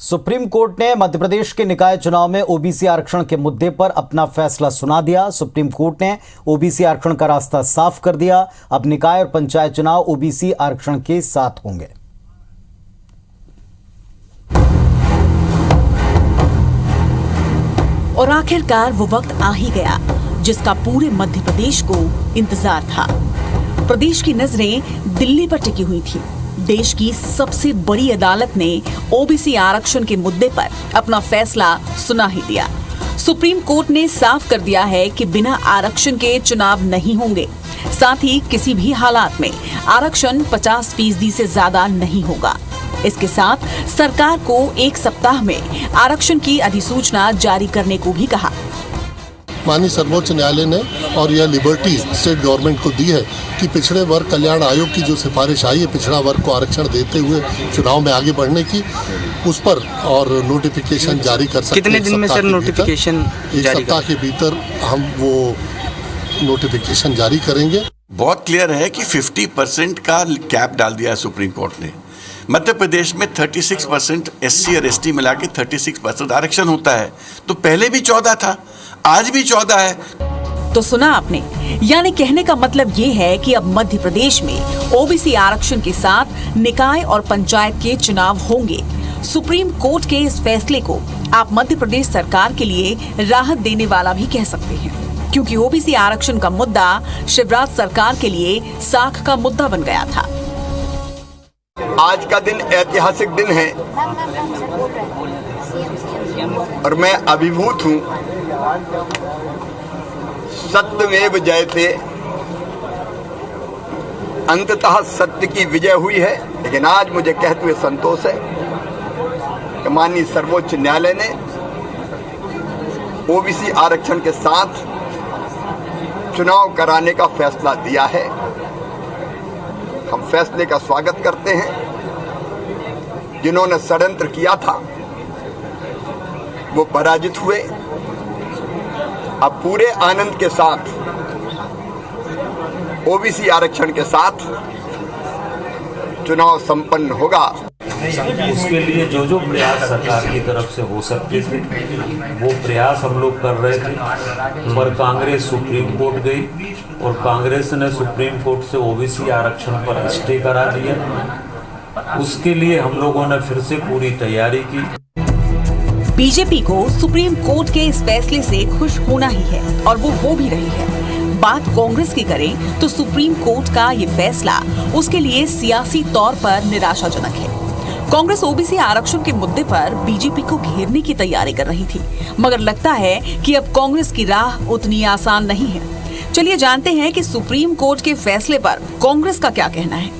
Supreme court ने मध्य प्रदेश के निकाय चुनाव में ओबीसी आरक्षण के मुद्दे पर अपना फैसला सुना दिया। सुप्रीम कोर्ट ने ओबीसी आरक्षण का रास्ता साफ कर दिया। अब निकाय और पंचायत चुनाव ओबीसी आरक्षण के साथ होंगे। और आखिरकार वो वक्त आ ही गया जिसका पूरे मध्य प्रदेश को इंतजार था। प्रदेश की नजरें दिल्ली पर टिकी हुई थी। देश की सबसे बड़ी अदालत ने ओबीसी आरक्षण के मुद्दे पर अपना फैसला सुना ही दिया। सुप्रीम कोर्ट ने साफ कर दिया है कि बिना आरक्षण के चुनाव नहीं होंगे। साथ ही किसी भी हालात में आरक्षण 50% से ज्यादा नहीं होगा। इसके साथ सरकार को 1 सप्ताह में आरक्षण की अधिसूचना जारी करने को भी कहा। माननीय सर्वोच्च न्यायालय ने और यह लिबर्टी स्टेट गवर्नमेंट को दी है कि पिछड़े वर्ग कल्याण आयोग की जो सिफारिश आई है पिछड़ा वर्ग को आरक्षण देते हुए चुनाव में आगे बढ़ने की, उस पर और नोटिफिकेशन जारी कर सकते हैं। कितने दिन में सर नोटिफिकेशन एक सप्ताह के भीतर हम वो नोटिफिकेशन जारी करेंगे। बहुत क्लियर है कि 50% का कैप डाल दिया है सुप्रीम कोर्ट ने। मध्य प्रदेश में 36% SC और ST मिला के 36% आरक्षण होता है, तो पहले भी 14 था, आज भी 14 है। तो सुना आपने, यानी कहने का मतलब ये है कि अब मध्य प्रदेश में ओबीसी आरक्षण के साथ निकाय और पंचायत के चुनाव होंगे। सुप्रीम कोर्ट के इस फैसले को आप मध्य प्रदेश सरकार के लिए राहत देने वाला भी कह सकते हैं, क्योंकि ओबीसी आरक्षण का मुद्दा शिवराज सरकार के लिए साख का मुद्दा बन गया था। आज का दिन ऐतिहासिक दिन है और मैं अभिभूत हूं। सत्यमेव जयते, अंततः सत्य की विजय हुई है। लेकिन आज मुझे कहते हुए संतोष है कि माननीय सर्वोच्च न्यायालय ने ओबीसी आरक्षण के साथ चुनाव कराने का फैसला दिया है। हम फैसले का स्वागत करते हैं। जिन्होंने षड्यंत्र किया था वो पराजित हुए। अब पूरे आनंद के साथ ओबीसी आरक्षण के साथ चुनाव संपन्न होगा। उसके लिए जो प्रयास सरकार की तरफ से हो सकते थे वो प्रयास हम लोग कर रहे थे, पर कांग्रेस सुप्रीम कोर्ट गई और कांग्रेस ने सुप्रीम कोर्ट से ओबीसी आरक्षण पर स्टे करा दिया। उसके लिए हम लोगों ने फिर से पूरी तैयारी की। बीजेपी को सुप्रीम कोर्ट के इस फैसले से खुश होना ही है और वो हो भी रही है। बात कांग्रेस की करें तो सुप्रीम कोर्ट का ये फैसला उसके लिए सियासी तौर पर निराशाजनक है। कांग्रेस ओबीसी आरक्षण के मुद्दे पर बीजेपी को घेरने की तैयारी कर रही थी, मगर लगता है कि अब कांग्रेस की राह उतनी आसान नहीं है। चलिए जानते हैं कि सुप्रीम कोर्ट के फैसले पर कांग्रेस का क्या कहना है।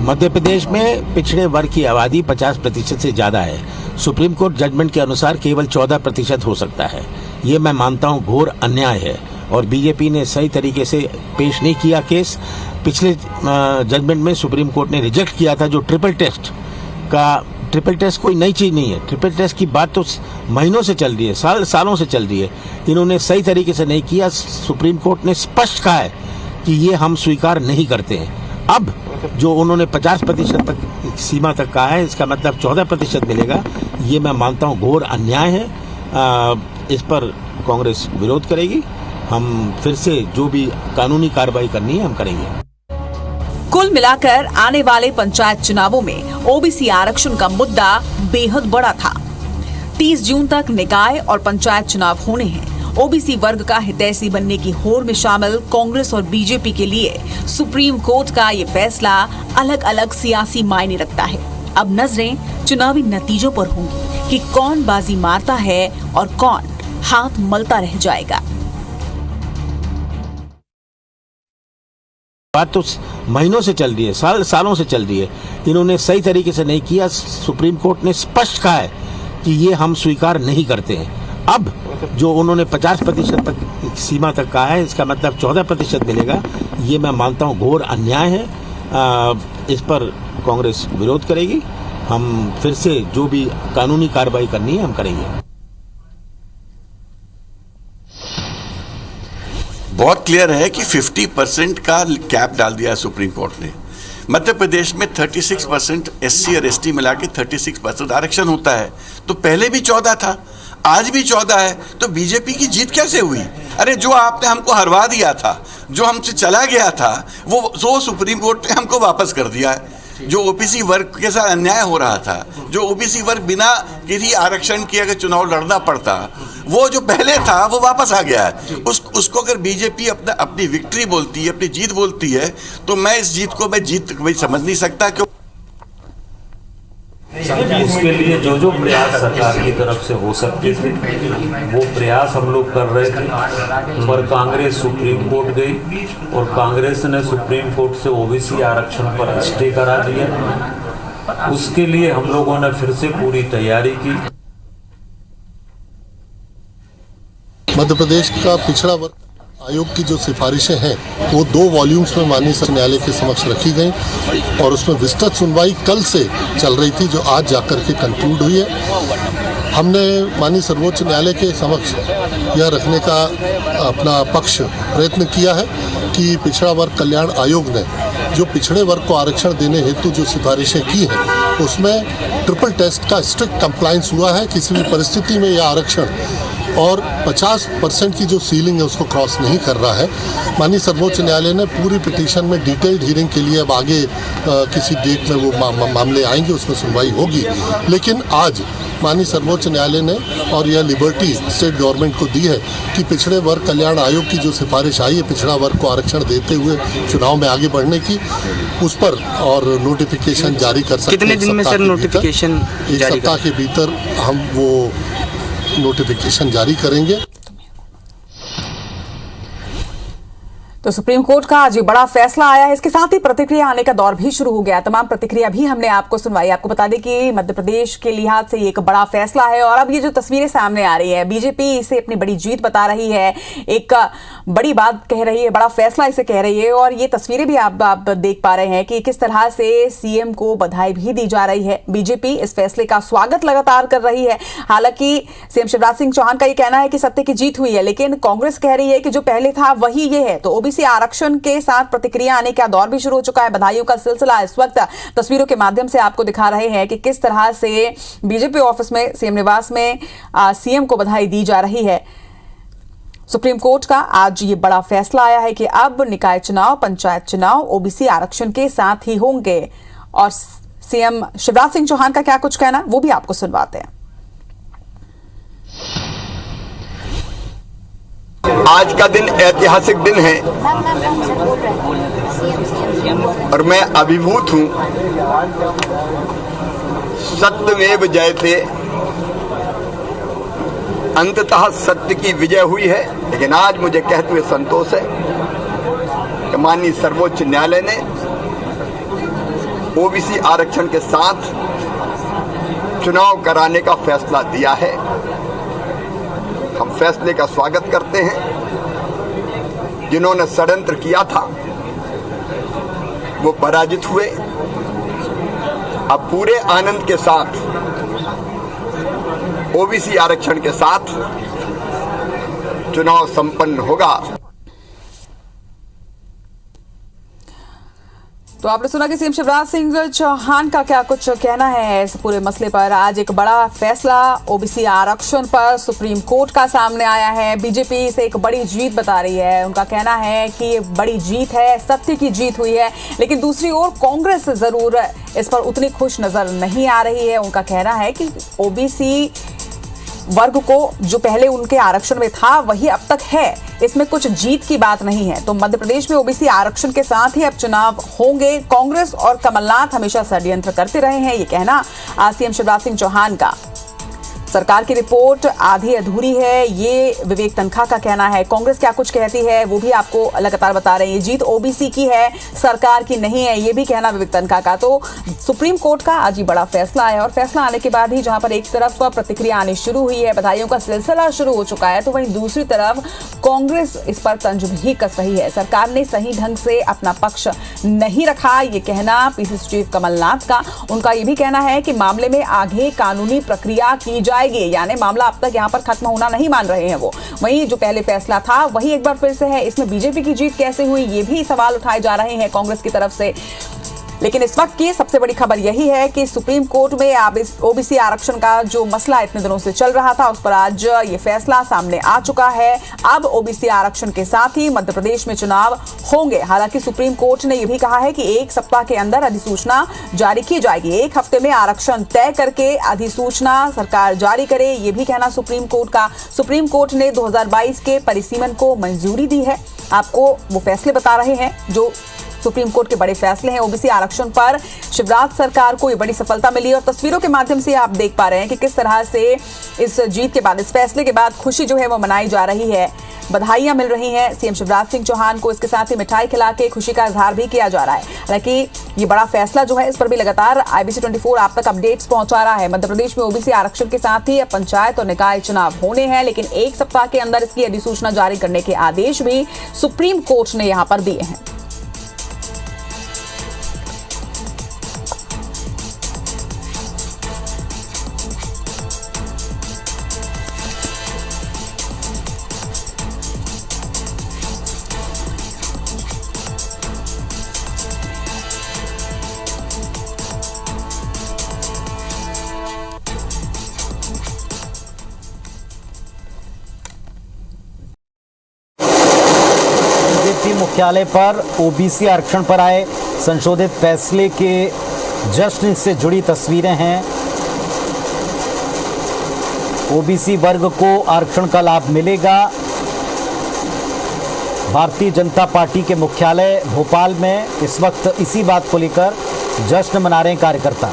मध्य प्रदेश में पिछड़े वर्ग की आबादी 50% से ज्यादा है। सुप्रीम कोर्ट जजमेंट के अनुसार केवल 14% हो सकता है। ये मैं मानता हूँ घोर अन्याय है और बीजेपी ने सही तरीके से पेश नहीं किया केस। पिछले जजमेंट में सुप्रीम कोर्ट ने रिजेक्ट किया था जो ट्रिपल टेस्ट कोई नई चीज नहीं है। ट्रिपल टेस्ट की बात तो महीनों से चल रही है, सालों से चल रही है। इन्होंने सही तरीके से नहीं किया। सुप्रीम कोर्ट ने स्पष्ट कहा है कि ये हम स्वीकार नहीं करते हैं। अब जो उन्होंने 50% तक सीमा तक कहा है, इसका मतलब 14% मिलेगा। ये मैं मानता हूँ घोर अन्याय है। इस पर कांग्रेस विरोध करेगी। हम फिर से जो भी कानूनी कार्रवाई करनी है हम करेंगे। कुल मिलाकर आने वाले पंचायत चुनावों में ओबीसी आरक्षण का मुद्दा बेहद बड़ा था। 30 जून तक निकाय और पंचायत चुनाव होने हैं। ओबीसी वर्ग का हितैषी बनने की होड़ में शामिल कांग्रेस और बीजेपी के लिए सुप्रीम कोर्ट का ये फैसला अलग अलग सियासी मायने रखता है। अब नजरें चुनावी नतीजों पर होंगी कि कौन बाजी मारता है और कौन हाथ मलता रह जाएगा। बात तो महीनों से चल रही है, सालों से चल रही है। इन्होंने सही तरीके से नहीं किया। सुप्रीम कोर्ट ने स्पष्ट कहा है कि ये हम स्वीकार नहीं करते हैं। अब जो उन्होंने 50% तक सीमा तक कहा है, इसका मतलब 14% मिलेगा। ये मैं मानता हूँ घोर अन्याय है। इस पर कांग्रेस विरोध करेगी। हम फिर से जो भी कानूनी कार्रवाई करनी है हम करेंगे। बहुत क्लियर है कि 50% का कैप डाल दिया है सुप्रीम कोर्ट ने। मध्य प्रदेश में 36% SC और ST मिला के 36% आरक्षण होता है, तो पहले भी 14 था, आज भी 14 है, तो बीजेपी की जीत कैसे हुई? अरे जो आपने हमको हरवा दिया था, जो हमसे चला गया था, वो सुप्रीम कोर्ट ने हमको वापस कर दिया है। जो ओबीसी वर्ग के साथ अन्याय हो रहा था, जो ओबीसी वर्ग बिना किसी आरक्षण के अगर चुनाव लड़ना पड़ता, वो जो पहले था वो वापस आ गया है। उसको अगर बीजेपी अपनी विक्ट्री बोलती है, अपनी जीत बोलती है, तो मैं इस जीत को जीत समझ नहीं सकता। क्यों? उसके लिए जो प्रयास सरकार की तरफ से हो सकते थे वो प्रयास हम लोग कर रहे थे, पर कांग्रेस सुप्रीम कोर्ट गई और कांग्रेस ने सुप्रीम कोर्ट से ओबीसी आरक्षण पर स्टे करा दिया। उसके लिए हम लोगों ने फिर से पूरी तैयारी की। मध्य प्रदेश का पिछड़ा वर्ग आयोग की जो सिफारिशें हैं वो 2 वॉल्यूम्स में माननीय सर्वोच्च न्यायालय के समक्ष रखी गई और उसमें विस्तृत सुनवाई कल से चल रही थी, जो आज जाकर के कंक्लूड हुई है। हमने माननीय सर्वोच्च न्यायालय के समक्ष यह रखने का अपना पक्ष प्रयत्न किया है कि पिछड़ा वर्ग कल्याण आयोग ने जो पिछड़े वर्ग को आरक्षण देने हेतु जो सिफारिशें की हैं उसमें ट्रिपल टेस्ट का स्ट्रिक्ट कंप्लायंस हुआ है। किसी भी परिस्थिति में यह आरक्षण और 50% की जो सीलिंग है उसको क्रॉस नहीं कर रहा है। माननीय सर्वोच्च न्यायालय ने पूरी पिटीशन में डिटेल्ड हियरिंग के लिए अब आगे किसी डेट में वो मामले आएंगे, उसमें सुनवाई होगी। लेकिन आज माननीय सर्वोच्च न्यायालय ने और यह लिबर्टी स्टेट गवर्नमेंट को दी है कि पिछड़े वर्ग कल्याण आयोग की जो सिफारिश आई है पिछड़ा वर्ग को आरक्षण देते हुए चुनाव में आगे बढ़ने की, उस पर और नोटिफिकेशन जारी कर सकते हैं। कितने दिन में सर नोटिफिकेशन? एक सप्ताह के भीतर हम वो नोटिफिकेशन जारी करेंगे। तो सुप्रीम कोर्ट का आज बड़ा फैसला आया है, इसके साथ ही प्रतिक्रिया आने का दौर भी शुरू हो गया। तमाम प्रतिक्रिया भी हमने आपको सुनवाई। आपको बता दें कि मध्य प्रदेश के लिहाज से एक बड़ा फैसला है और अब ये जो तस्वीरें सामने आ रही है, बीजेपी इसे अपनी बड़ी जीत बता रही है, एक बड़ी बात कह रही है, बड़ा फैसला इसे कह रही है। और ये तस्वीरें भी आप देख पा रहे हैं कि किस तरह से सीएम को बधाई भी दी जा रही है। बीजेपी इस फैसले का स्वागत लगातार कर रही है। हालांकि सीएम शिवराज सिंह चौहान का ये कहना है कि सत्य की जीत हुई है, लेकिन कांग्रेस कह रही है कि जो पहले था वही ये है। तो ओबीसी आरक्षण के साथ प्रतिक्रिया आने का दौर भी शुरू हो चुका है। बधाइयों का सिलसिला इस वक्त तस्वीरों के माध्यम से आपको दिखा रहे हैं कि किस तरह से बीजेपी ऑफिस में, सीएम निवास में सीएम को बधाई दी जा रही है। सुप्रीम कोर्ट का आज ये बड़ा फैसला आया है कि अब निकाय चुनाव, पंचायत चुनाव ओबीसी आरक्षण के साथ ही होंगे। और सीएम शिवराज सिंह चौहान का क्या कुछ कहना, वो भी आपको सुनवाते हैं। आज का दिन ऐतिहासिक दिन है और मैं अभिभूत हूं। सत्यमेव जयते, अंततः सत्य की विजय हुई है। लेकिन आज मुझे कहते हुए संतोष है कि माननीय सर्वोच्च न्यायालय ने ओबीसी आरक्षण के साथ चुनाव कराने का फैसला दिया है। हम फैसले का स्वागत करते हैं। जिन्होंने षड्यंत्र किया था वो पराजित हुए। अब पूरे आनंद के साथ ओबीसी आरक्षण के साथ चुनाव संपन्न होगा। तो आपने सुना कि सीएम शिवराज सिंह चौहान का क्या कुछ कहना है इस पूरे मसले पर। आज एक बड़ा फैसला ओबीसी आरक्षण पर सुप्रीम कोर्ट का सामने आया है। बीजेपी इसे एक बड़ी जीत बता रही है। उनका कहना है कि ये बड़ी जीत है, सत्य की जीत हुई है। लेकिन दूसरी ओर कांग्रेस जरूर इस पर उतनी खुश नजर नहीं आ रही है। उनका कहना है कि ओबीसी वर्ग को जो पहले उनके आरक्षण में था वही अब तक है, इसमें कुछ जीत की बात नहीं है। तो मध्य प्रदेश में ओबीसी आरक्षण के साथ ही अब चुनाव होंगे। कांग्रेस और कमलनाथ हमेशा षड्यंत्र करते रहे हैं, ये कहना सीएम शिवराज सिंह चौहान का। सरकार की रिपोर्ट आधी अधूरी है, ये विवेक तनखा का कहना है। कांग्रेस क्या कुछ कहती है वो भी आपको लगातार बता रहे हैं। ये जीत ओबीसी की है, सरकार की नहीं है, ये भी कहना विवेक तनखा का। तो सुप्रीम कोर्ट का आज ही बड़ा फैसला आया और फैसला आने के बाद ही जहां पर एक तरफ प्रतिक्रिया आनी शुरू हुई है, बधाइयों का सिलसिला शुरू हो चुका है, तो वहीं दूसरी तरफ कांग्रेस इस पर तंज भी कस रही है। सरकार ने सही ढंग से अपना पक्ष नहीं रखा, ये कहना पीसीसी चीफ कमलनाथ का। उनका ये भी कहना है कि मामले में आगे कानूनी प्रक्रिया की जाए, यानी मामला अब तक यहां पर खत्म होना नहीं मान रहे हैं वो। वहीं जो पहले फैसला था वही एक बार फिर से है। इसमें बीजेपी की जीत कैसे हुई, ये भी सवाल उठाए जा रहे हैं कांग्रेस की तरफ से। लेकिन इस वक्त की सबसे बड़ी खबर यही है कि सुप्रीम कोर्ट में अब इस ओबीसी आरक्षण का जो मसला इतने दिनों से चल रहा था उस पर आज ये फैसला सामने आ चुका है। अब ओबीसी आरक्षण के साथ ही मध्य प्रदेश में चुनाव होंगे। हालांकि सुप्रीम कोर्ट ने यह भी कहा है कि 1 सप्ताह के अंदर अधिसूचना जारी की जाएगी। 1 हफ्ते में आरक्षण तय करके अधिसूचना सरकार जारी करे, ये भी कहना सुप्रीम कोर्ट का। सुप्रीम कोर्ट ने 2022 के परिसीमन को मंजूरी दी है। आपको वो फैसले बता रहे हैं जो सुप्रीम कोर्ट के बड़े फैसले हैं। ओबीसी आरक्षण पर शिवराज सरकार को ये बड़ी सफलता मिली और तस्वीरों के माध्यम से आप देख पा रहे हैं कि किस तरह से इस जीत के बाद, इस फैसले के बाद खुशी जो है वो मनाई जा रही है, बधाइयां मिल रही हैं सीएम शिवराज सिंह चौहान को। इसके साथ ही मिठाई खिला के खुशी का इजहार भी किया जा रहा है। हालांकि ये बड़ा फैसला जो है इस पर भी लगातार IBC 24 आप तक अपडेट्स पहुंचा रहा है। मध्य प्रदेश में ओबीसी आरक्षण के साथ ही अब पंचायत और निकाय चुनाव होने हैं, लेकिन 1 सप्ताह के अंदर इसकी अधिसूचना जारी करने के आदेश भी सुप्रीम कोर्ट ने यहां पर दिए हैं। बीजेपी मुख्यालय पर ओबीसी आरक्षण पर आए संशोधित फैसले के जश्न से जुड़ी तस्वीरें हैं। ओबीसी वर्ग को आरक्षण का लाभ मिलेगा। भारतीय जनता पार्टी के मुख्यालय भोपाल में इस वक्त इसी बात को लेकर जश्न मना रहे हैं कार्यकर्ता।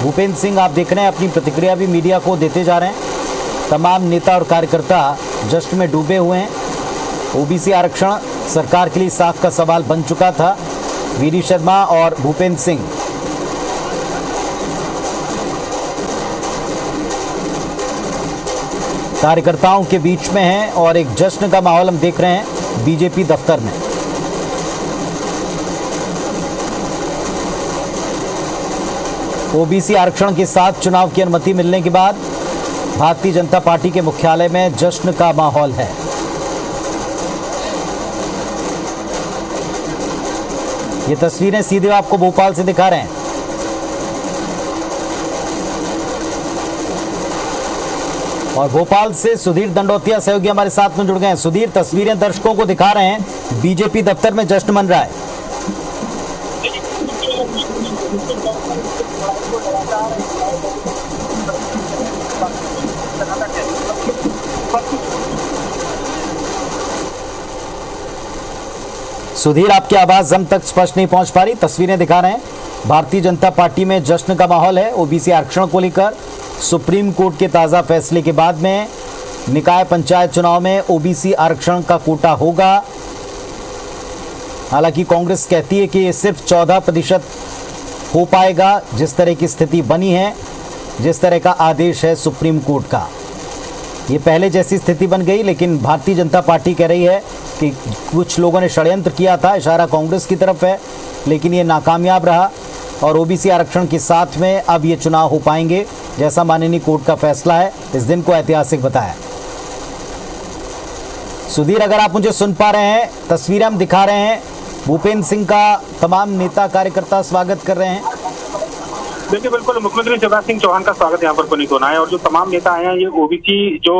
भूपेंद्र सिंह आप देख रहे हैं, अपनी प्रतिक्रिया भी मीडिया को देते जा रहे हैं। तमाम नेता और कार्यकर्ता जश्न में डूबे हुए हैं। ओबीसी आरक्षण सरकार के लिए साख का सवाल बन चुका था। वीडी शर्मा और भूपेंद्र सिंह कार्यकर्ताओं के बीच में हैं और एक जश्न का माहौल हम देख रहे हैं बीजेपी दफ्तर में। ओबीसी आरक्षण के साथ चुनाव की अनुमति मिलने के बाद भारतीय जनता पार्टी के मुख्यालय में जश्न का माहौल है। ये तस्वीरें सीधे आपको भोपाल से दिखा रहे हैं। और भोपाल से सुधीर दंडोतिया सहयोगी हमारे साथ में जुड़ गए हैं। सुधीर, तस्वीरें दर्शकों को दिखा रहे हैं, बीजेपी दफ्तर में जश्न मन रहा है। सुधीर, आपकी आवाज हम तक स्पष्ट नहीं पहुंच पा रही। तस्वीरें दिखा रहे हैं, भारतीय जनता पार्टी में जश्न का माहौल है ओबीसी आरक्षण को लेकर। सुप्रीम कोर्ट के ताज़ा फैसले के बाद में निकाय पंचायत चुनाव में ओबीसी आरक्षण का कोटा होगा। हालांकि कांग्रेस कहती है कि ये सिर्फ 14% हो पाएगा। जिस तरह की स्थिति बनी है, जिस तरह का आदेश है सुप्रीम कोर्ट का, ये पहले जैसी स्थिति बन गई। लेकिन भारतीय जनता पार्टी कह रही है कि कुछ लोगों ने षड्यंत्र किया था, इशारा कांग्रेस की तरफ है, लेकिन ये नाकामयाब रहा और ओबीसी आरक्षण के साथ में अब ये चुनाव हो पाएंगे, जैसा माननीय कोर्ट का फैसला है। इस दिन को ऐतिहासिक बताया। सुधीर, अगर आप मुझे सुन पा रहे हैं, तस्वीरें हम दिखा रहे हैं, भूपेंद्र सिंह का तमाम नेता कार्यकर्ता स्वागत कर रहे हैं। देखिए, बिल्कुल मुख्यमंत्री शिवराज सिंह चौहान का स्वागत यहाँ पर पुनीत होना है और जो तमाम नेता आए हैं, ये ओबीसी जो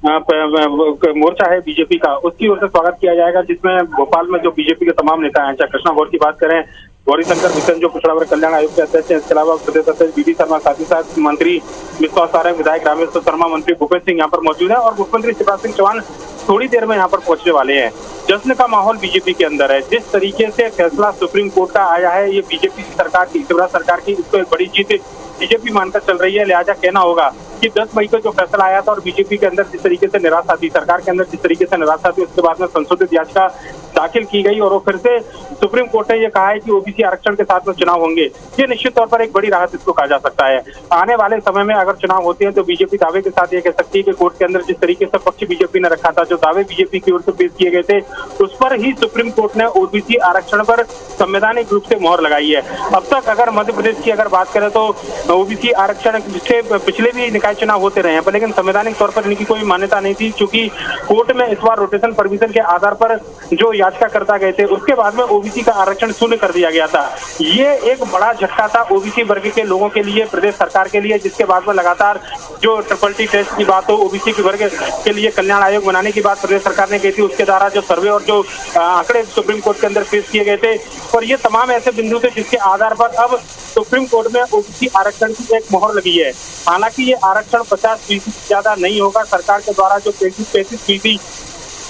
मोर्चा है बीजेपी का, उसकी ओर से स्वागत किया जाएगा, जिसमें भोपाल में जो बीजेपी के तमाम नेता हैं, चाहे कृष्णा गौर की बात करें, गौरी शंकर मिशन जो पिछड़ा वर्ग कल्याण आयोग के अध्यक्ष हैं, इसके अलावा प्रदेश अध्यक्ष वीडी शर्मा, साथ ही साथ मंत्री विश्वास सारंग, विधायक रामेश्वर शर्मा, मंत्री भूपेंद्र सिंह यहाँ पर मौजूद है और मुख्यमंत्री शिवराज सिंह चौहान थोड़ी देर में यहाँ पर पहुंचने वाले हैं। जश्न का माहौल बीजेपी के अंदर है। जिस तरीके से फैसला सुप्रीम कोर्ट का आया है, ये बीजेपी सरकार की, शिवराज सरकार की, इसको एक बड़ी जीत बीजेपी मानकर चल रही है। लिहाजा कहना होगा कि 10 मई को जो फैसला आया था और बीजेपी के अंदर जिस तरीके से निराशा थी, सरकार के अंदर जिस तरीके से निराशा थी, उसके बाद में संशोधित याचिका दाखिल की गई और वो फिर से सुप्रीम कोर्ट ने ये कहा है कि ओबीसी आरक्षण के साथ में चुनाव होंगे। ये निश्चित तौर पर एक बड़ी राहत इसको कहा जा सकता है। आने वाले समय में अगर चुनाव होते हैं तो बीजेपी दावे के साथ ये कह सकती है कि कोर्ट के अंदर जिस तरीके से पक्ष बीजेपी ने रखा था, जो दावे बीजेपी की ओर से पेश किए गए थे, उस पर ही सुप्रीम कोर्ट ने ओबीसी आरक्षण पर संवैधानिक रूप से मोहर लगाई है। अब तक अगर मध्य प्रदेश की अगर बात करें तो ओबीसी आरक्षण से पिछले भी निकाय निकाय चुनाव होते रहे हैं, पर लेकिन संवैधानिक तौर पर इनकी कोई मान्यता नहीं थी, क्योंकि कोर्ट में इस बार रोटेशन परमिशन के आधार पर जो याचिकाकर्ता गए थे उसके बाद में ओबीसी का आरक्षण शून्य कर दिया गया था। ये एक बड़ा झटका था ओबीसी वर्ग के लोगों के लिए, प्रदेश सरकार के लिए, जिसके बाद में लगातार जो ट्रिपल टेस्ट की बात हो, ओबीसी के वर्ग के लिए कल्याण आयोग बनाने की बात प्रदेश सरकार ने की थी, उसके द्वारा जो सर्वे और जो आंकड़े सुप्रीम कोर्ट के अंदर पेश किए गए थे, और ये तमाम ऐसे बिंदु थे जिसके आधार पर अब सुप्रीम कोर्ट में ओबीसी आरक्षण की एक मोहर लगी है। हालांकि ये आरक्षण 50% से ज्यादा नहीं होगा। सरकार के द्वारा जो 35%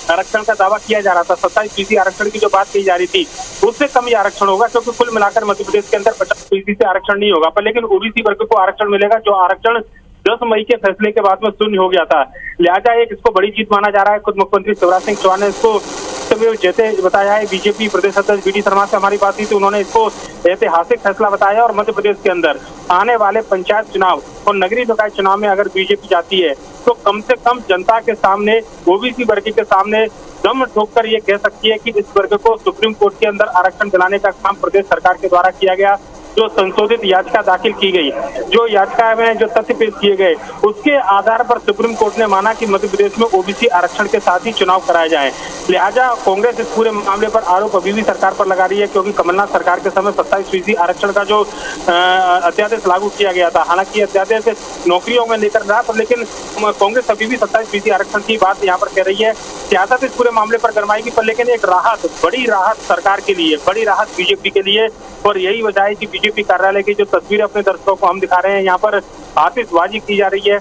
आरक्षण का दावा किया जा रहा था, 27% आरक्षण की जो बात की जा रही थी, उससे कम ही आरक्षण होगा, क्योंकि कुल मिलाकर मध्य प्रदेश के अंदर 50% से आरक्षण नहीं होगा। पर लेकिन ओबीसी वर्ग को आरक्षण मिलेगा, जो आरक्षण 10 मई के फैसले के बाद में शून्य हो गया था। लिहाजा एक इसको बड़ी जीत माना जा रहा है। खुद मुख्यमंत्री शिवराज सिंह चौहान ने इसको जैसे बताया है। बीजेपी प्रदेश अध्यक्ष बीडी शर्मा से हमारी बात हुई थी, उन्होंने इसको ऐतिहासिक फैसला बताया, और मध्य प्रदेश के अंदर आने वाले पंचायत चुनाव और नगरीय निकाय चुनाव में अगर बीजेपी जाती है तो कम से कम जनता के सामने, ओबीसी वर्ग के सामने दम ठोककर ये कह सकती है कि इस वर्ग को सुप्रीम कोर्ट के अंदर आरक्षण दिलाने का काम प्रदेश सरकार के द्वारा किया गया। जो संशोधित याचिका दाखिल की गई, जो याचिका में जो तथ्य पेश किए गए, उसके आधार पर सुप्रीम कोर्ट ने माना कि मध्य प्रदेश में ओबीसी आरक्षण के साथ ही चुनाव कराए जाएं। लिहाजा कांग्रेस इस पूरे मामले पर आरोप अभी भी सरकार पर लगा रही है, क्योंकि कमलनाथ सरकार के समय 27% आरक्षण का जो अध्यादेश लागू किया गया था, हालांकि अध्यादेश नौकरियों में लेकर रहा, पर लेकिन कांग्रेस अभी भी 27% आरक्षण की बात यहाँ पर कह रही है। सियासत इस पूरे मामले पर गरमाएगी, पर लेकिन एक राहत, बड़ी राहत सरकार के लिए, बड़ी राहत बीजेपी के लिए, और यही वजह है कि बीजेपी कार्यालय की जो तस्वीरें अपने दर्शकों को हम दिखा रहे हैं, यहाँ पर आतिशबाजी की जा रही है।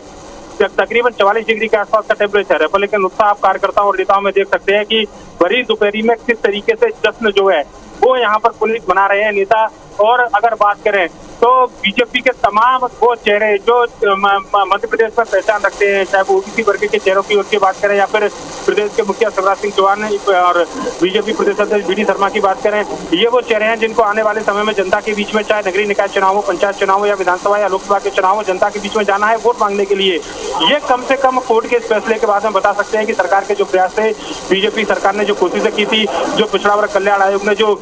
तकरीबन 44 डिग्री के आसपास का टेम्परेचर है, पर लेकिन उत्साह आप कार्यकर्ताओं और नेताओं में देख सकते हैं कि भरी दोपहरी में किस तरीके से जश्न जो है वो यहाँ पर पुलिस बना रहे हैं नेता। और अगर बात करें तो बीजेपी के तमाम वो चेहरे जो मध्य प्रदेश में पहचान रखते हैं, चाहे वो ओबीसी वर्ग के चेहरों की उनकी बात करें, या फिर प्रदेश के मुखिया शिवराज सिंह चौहान और बीजेपी प्रदेश अध्यक्ष बीडी शर्मा की बात करें, ये वो चेहरे हैं जिनको आने वाले समय में जनता के बीच में, चाहे नगरीय निकाय चुनाव हो, पंचायत चुनाव हो, या विधानसभा या लोकसभा के चुनाव हो, जनता के बीच में जाना है वोट मांगने के लिए। ये कम से कम कोर्ट के इस फैसले के बाद में बता सकते हैं कि सरकार के जो प्रयास थे, बीजेपी सरकार ने जो कोशिशें की थी, जो पिछड़ा वर्ग कल्याण आयोग ने जो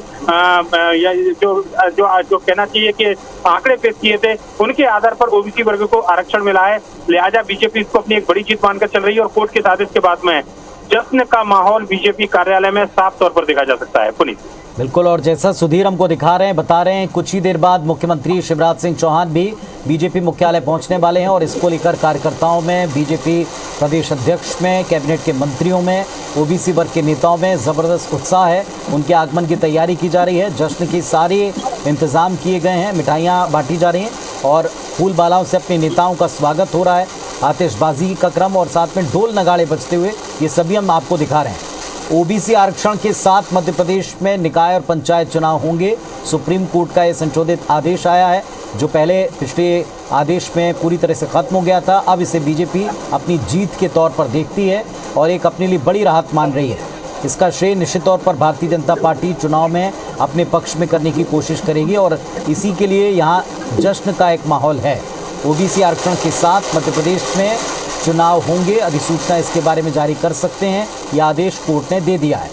कहना चाहिए कि आंकड़े पेश किए थे, उनके आधार पर ओबीसी वर्ग को आरक्षण मिला है। लिहाजा बीजेपी इसको अपनी एक बड़ी जीत मानकर चल रही है, और कोर्ट के आदेश के बाद में जश्न का माहौल बीजेपी कार्यालय में साफ तौर पर देखा जा सकता है। पुनीत, बिल्कुल, और जैसा सुधीर हमको दिखा रहे हैं, बता रहे हैं, कुछ ही देर बाद मुख्यमंत्री शिवराज सिंह चौहान भी बीजेपी मुख्यालय पहुंचने वाले हैं, और इसको लेकर कार्यकर्ताओं में, बीजेपी प्रदेश अध्यक्ष में, कैबिनेट के मंत्रियों में, ओबीसी वर्ग के नेताओं में ज़बरदस्त उत्साह है। उनके आगमन की तैयारी की जा रही है, जश्न की सारी इंतज़ाम किए गए हैं, मिठाइयाँ बांटी जा रही हैं और फूल मालाओं से अपने नेताओं का स्वागत हो रहा है, आतिशबाजी का क्रम और साथ में ढोल नगाड़े बजते हुए, ये सभी हम आपको दिखा रहे हैं। ओबीसी आरक्षण के साथ मध्य प्रदेश में निकाय और पंचायत चुनाव होंगे। सुप्रीम कोर्ट का यह संशोधित आदेश आया है, जो पहले पिछले आदेश में पूरी तरह से खत्म हो गया था। अब इसे बीजेपी अपनी जीत के तौर पर देखती है और एक अपने लिए बड़ी राहत मान रही है। इसका श्रेय निश्चित तौर पर भारतीय जनता पार्टी चुनाव में अपने पक्ष में करने की कोशिश करेगी, और इसी के लिए यहाँ जश्न का एक माहौल है। ओबीसी आरक्षण के साथ मध्य प्रदेश में चुनाव होंगे, अधिसूचना इसके बारे में जारी कर सकते हैं, यह आदेश कोर्ट ने दे दिया है।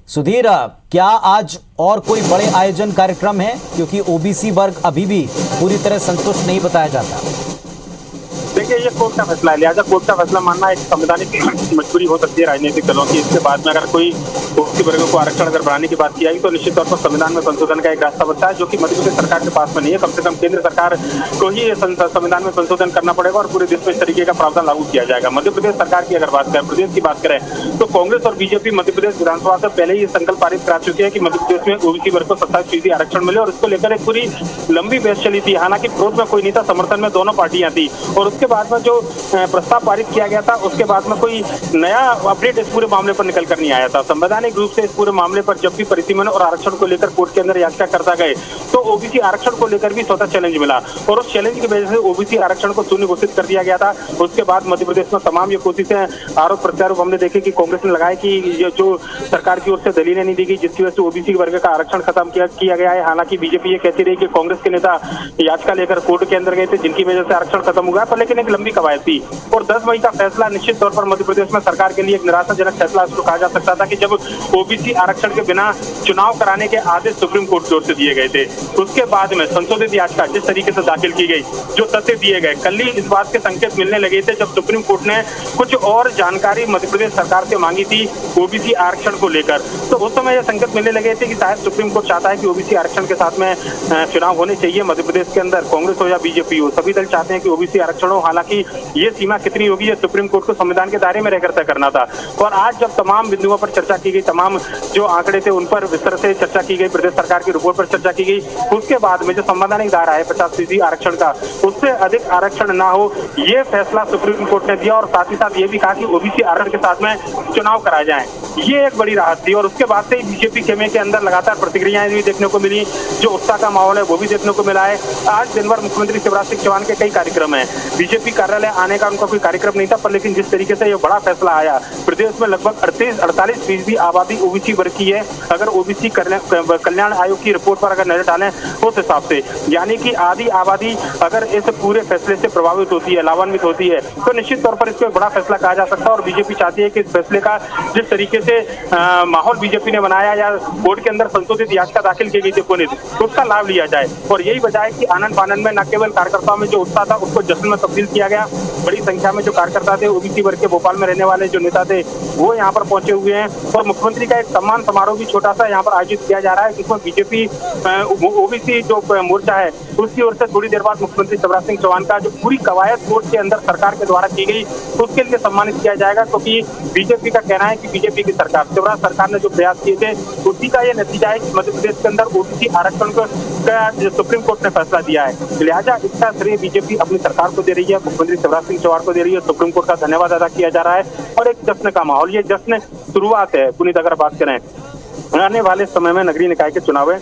सुधीर, क्या आज और कोई बड़े आयोजन कार्यक्रम है, क्योंकि ओबीसी वर्ग अभी भी पूरी तरह संतुष्ट नहीं बताया जाता? देखिए, ये कोर्ट का फैसला है, लिहाजा कोर्ट का फैसला मानना एक संवैधानिक मजबूरी हो सकती है राजनीतिक दलों की। इसके बाद में अगर कोई ओबीसी वर्गों को आरक्षण अगर बढ़ाने की बात की जाएगी तो निश्चित तौर पर संविधान में संशोधन का एक रास्ता बनता है, जो कि मध्य प्रदेश सरकार के पास में नहीं है। कम से कम केंद्र सरकार को ही संविधान में संशोधन करना पड़ेगा और पूरे देश में इस तरीके का प्रावधान लागू किया जाएगा। मध्य प्रदेश सरकार की अगर बात करें, प्रदेश की बात करें, तो कांग्रेस और बीजेपी मध्य प्रदेश विधानसभा से पहले ही संकल्प पारित करा चुके हैं कि मध्य प्रदेश में ओबीसी वर्ग को 27% आरक्षण मिले, और इसको लेकर एक पूरी लंबी बहस चली थी। हालांकि विरोध में कोई नहीं था, समर्थन में दोनों पार्टियां थी, और उसके बाद में जो प्रस्ताव पारित किया गया था, उसके बाद में कोई नया अपडेट इस पूरे मामले पर निकल कर नहीं आया था। संवैधानिक रूप से इस पूरे मामले पर जब भी परिसीमन और आरक्षण को लेकर कोर्ट के अंदर याचिका करता गए, तो ओबीसी आरक्षण को लेकर भी स्वतः चैलेंज मिला, और उस चैलेंज की वजह से ओबीसी आरक्षण को शून्य घोषित कर दिया गया था। उसके बाद मध्य प्रदेश में तमाम ये कोशिशें, आरोप प्रत्यारोप हमने देखे कि कांग्रेस ने लगाया कि ये जो सरकार की ओर से दलीलें नहीं दी गई, जिसकी वजह से ओबीसी वर्ग का आरक्षण खत्म किया गया है। हालांकि बीजेपी ये कहती रही कि कांग्रेस के नेता याचिका लेकर कोर्ट के अंदर गए थे, जिनकी वजह से आरक्षण खत्म हो गया, पर लेकिन एक लंबी कवायद थी। और 10 मई का फैसला निश्चित तौर पर मध्य प्रदेश में सरकार के लिए एक निराशाजनक फैसला इसको कहा जा सकता था कि जब ओबीसी आरक्षण के बिना चुनाव कराने के आदेश सुप्रीम कोर्ट की ओर से दिए गए थे। उसके बाद में संशोधित याचिका जिस तरीके से दाखिल की गई, जो तथ्य दिए गए, कल ही इस बात के संकेत मिलने लगे थे जब सुप्रीम कोर्ट ने कुछ और जानकारी मध्य प्रदेश सरकार से मांगी थी ओबीसी आरक्षण को लेकर। तो उस समय यह संकेत मिलने लगे थे कि शायद सुप्रीम कोर्ट चाहता है कि ओबीसी आरक्षण के साथ में चुनाव होने चाहिए मध्य प्रदेश के अंदर, कांग्रेस हो या बीजेपी हो, सभी दल चाहते हैं कि ओबीसी आरक्षण हो। हालांकि ये सीमा कितनी होगी ये सुप्रीम कोर्ट को संविधान के दायरे में रहकर तय करना था। और आज जब तमाम बिंदुओं पर चर्चा की गई, तमाम जो आंकड़े थे उन पर विस्तार से चर्चा की गई, प्रदेश सरकार की रिपोर्ट पर चर्चा की गई, उसके बाद में जो संवैधानिक दायरा है 50% आरक्षण का, उससे अधिक आरक्षण ना हो, ये फैसला सुप्रीम कोर्ट ने दिया। और साथ ही साथ ये भी कहा कि ओबीसी आरक्षण के साथ में चुनाव कराए जाएं। ये एक बड़ी राहत थी। और उसके बाद से बीजेपी खेमे के अंदर लगातार प्रतिक्रियाएं भी देखने को मिली, जो उत्साह का माहौल है वो भी देखने को मिला है। आज दिन भर मुख्यमंत्री शिवराज सिंह चौहान के कई कार्यक्रम हैं, बीजेपी कार्यालय आने का उनका कोई कार्यक्रम नहीं था, पर लेकिन जिस तरीके से ये बड़ा फैसला आया, प्रदेश में लगभग 48% आबादी ओबीसी वर्ग की है। अगर ओबीसी कल्याण आयोग की रिपोर्ट पर अगर नजर डालें उस हिसाब से, यानी कि आधी आबादी अगर इस पूरे फैसले से प्रभावित होती है, लाभान्वित होती है, तो निश्चित तौर पर इसको एक बड़ा फैसला कहा जा सकता है। और बीजेपी चाहती है कि इस फैसले का जिस तरीके से माहौल बीजेपी ने बनाया या बोर्ड के अंदर संशोधित याचिका दाखिल की गई थी पुनीत, उसका लाभ लिया जाए। और यही वजह है कि आनंद फानंद में न केवल कार्यकर्ताओं में जो उत्साह था उसको जश्न में तब्दील किया गया। बड़ी संख्या में जो कार्यकर्ता थे, ओबीसी वर्ग के भोपाल में रहने वाले जो नेता थे, वो यहाँ पर पहुंचे हुए हैं। और मुख्यमंत्री का एक सम्मान समारोह भी छोटा सा यहाँ पर आयोजित किया जा रहा है, जिसमें बीजेपी ओबीसी जो मोर्चा है उसकी ओर से थोड़ी देर बाद मुख्यमंत्री शिवराज सिंह चौहान का जो पूरी कवायद कोर्ट के अंदर सरकार के द्वारा की गई उसके लिए सम्मानित किया जाएगा। क्योंकि बीजेपी का कहना है कि बीजेपी की सरकार, शिवराज सरकार ने जो प्रयास किए थे उसी का ये नतीजा है कि मध्य प्रदेश के अंदर ओबीसी आरक्षण का सुप्रीम कोर्ट ने फैसला दिया है। लिहाजा इसका श्रेय बीजेपी अपनी सरकार को दे रही है, मुख्यमंत्री शिवराज सिंह चौहान को दे रही है, सुप्रीम कोर्ट का धन्यवाद अदा किया जा रहा है। और एक जश्न का माहौल, ये जश्न शुरुआत है। पुनीत अगर बात करें आने वाले समय में नगरीय निकाय के चुनाव है,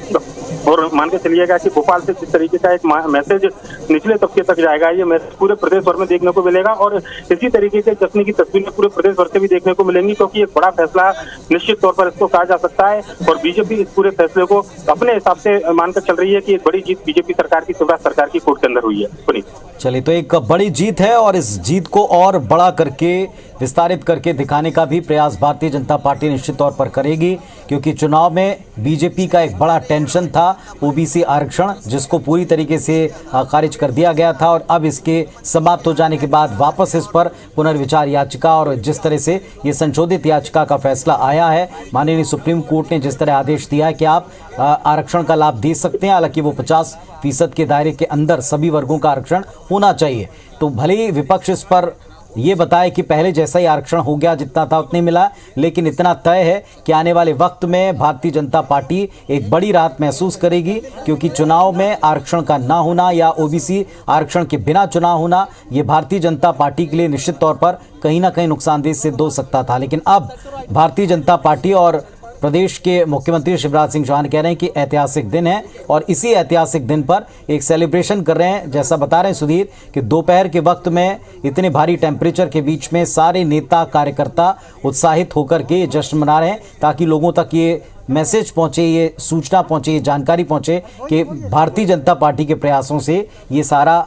और मान के चलिएगा कि भोपाल से जिस तरीके का एक मैसेज निचले तबके तक जाएगा, ये मैसेज पूरे प्रदेश भर में देखने को मिलेगा। और इसी तरीके के जश्न की तस्वीरें पूरे प्रदेश भर से भी देखने को मिलेंगी, क्योंकि एक बड़ा फैसला निश्चित तौर पर इसको कहा जा सकता है। और बीजेपी इस पूरे फैसले को अपने हिसाब से मानकर चल रही है कि एक बड़ी जीत बीजेपी सरकार की, शिवराज सरकार की कोर्ट के अंदर हुई है। पुनीत, चलिए, तो एक बड़ी जीत है और इस जीत को और बड़ा करके विस्तारित करके दिखाने का भी प्रयास भारतीय जनता पार्टी निश्चित तौर पर करेगी, क्योंकि चुनाव में बीजेपी का एक बड़ा टेंशन था ओबीसी आरक्षण, जिसको पूरी तरीके से खारिज कर दिया गया था। और अब इसके समाप्त हो जाने के बाद वापस इस पर पुनर्विचार याचिका और जिस तरह से ये संशोधित याचिका का फैसला आया है, माननीय सुप्रीम कोर्ट ने जिस तरह आदेश दिया है कि आप आरक्षण का लाभ दे सकते हैं, हालांकि वो 50% के दायरे के अंदर सभी वर्गों का आरक्षण होना चाहिए। तो भले ही विपक्ष इस पर ये बताए कि पहले जैसा ही आरक्षण हो गया, जितना था उतने मिला, लेकिन इतना तय है कि आने वाले वक्त में भारतीय जनता पार्टी एक बड़ी राहत महसूस करेगी, क्योंकि चुनाव में आरक्षण का ना होना या ओबीसी आरक्षण के बिना चुनाव होना, ये भारतीय जनता पार्टी के लिए निश्चित तौर पर कहीं ना कहीं नुकसानदेह सिद्ध हो सकता था। लेकिन अब भारतीय जनता पार्टी और प्रदेश के मुख्यमंत्री शिवराज सिंह चौहान कह रहे हैं कि ऐतिहासिक दिन है, और इसी ऐतिहासिक दिन पर एक सेलिब्रेशन कर रहे हैं। जैसा बता रहे हैं सुधीर कि दोपहर के वक्त में इतने भारी टेम्परेचर के बीच में सारे नेता कार्यकर्ता उत्साहित होकर के जश्न मना रहे हैं, ताकि लोगों तक ये मैसेज पहुंचे, ये सूचना पहुंचे, ये जानकारी पहुंचे कि भारतीय जनता पार्टी के प्रयासों से ये सारा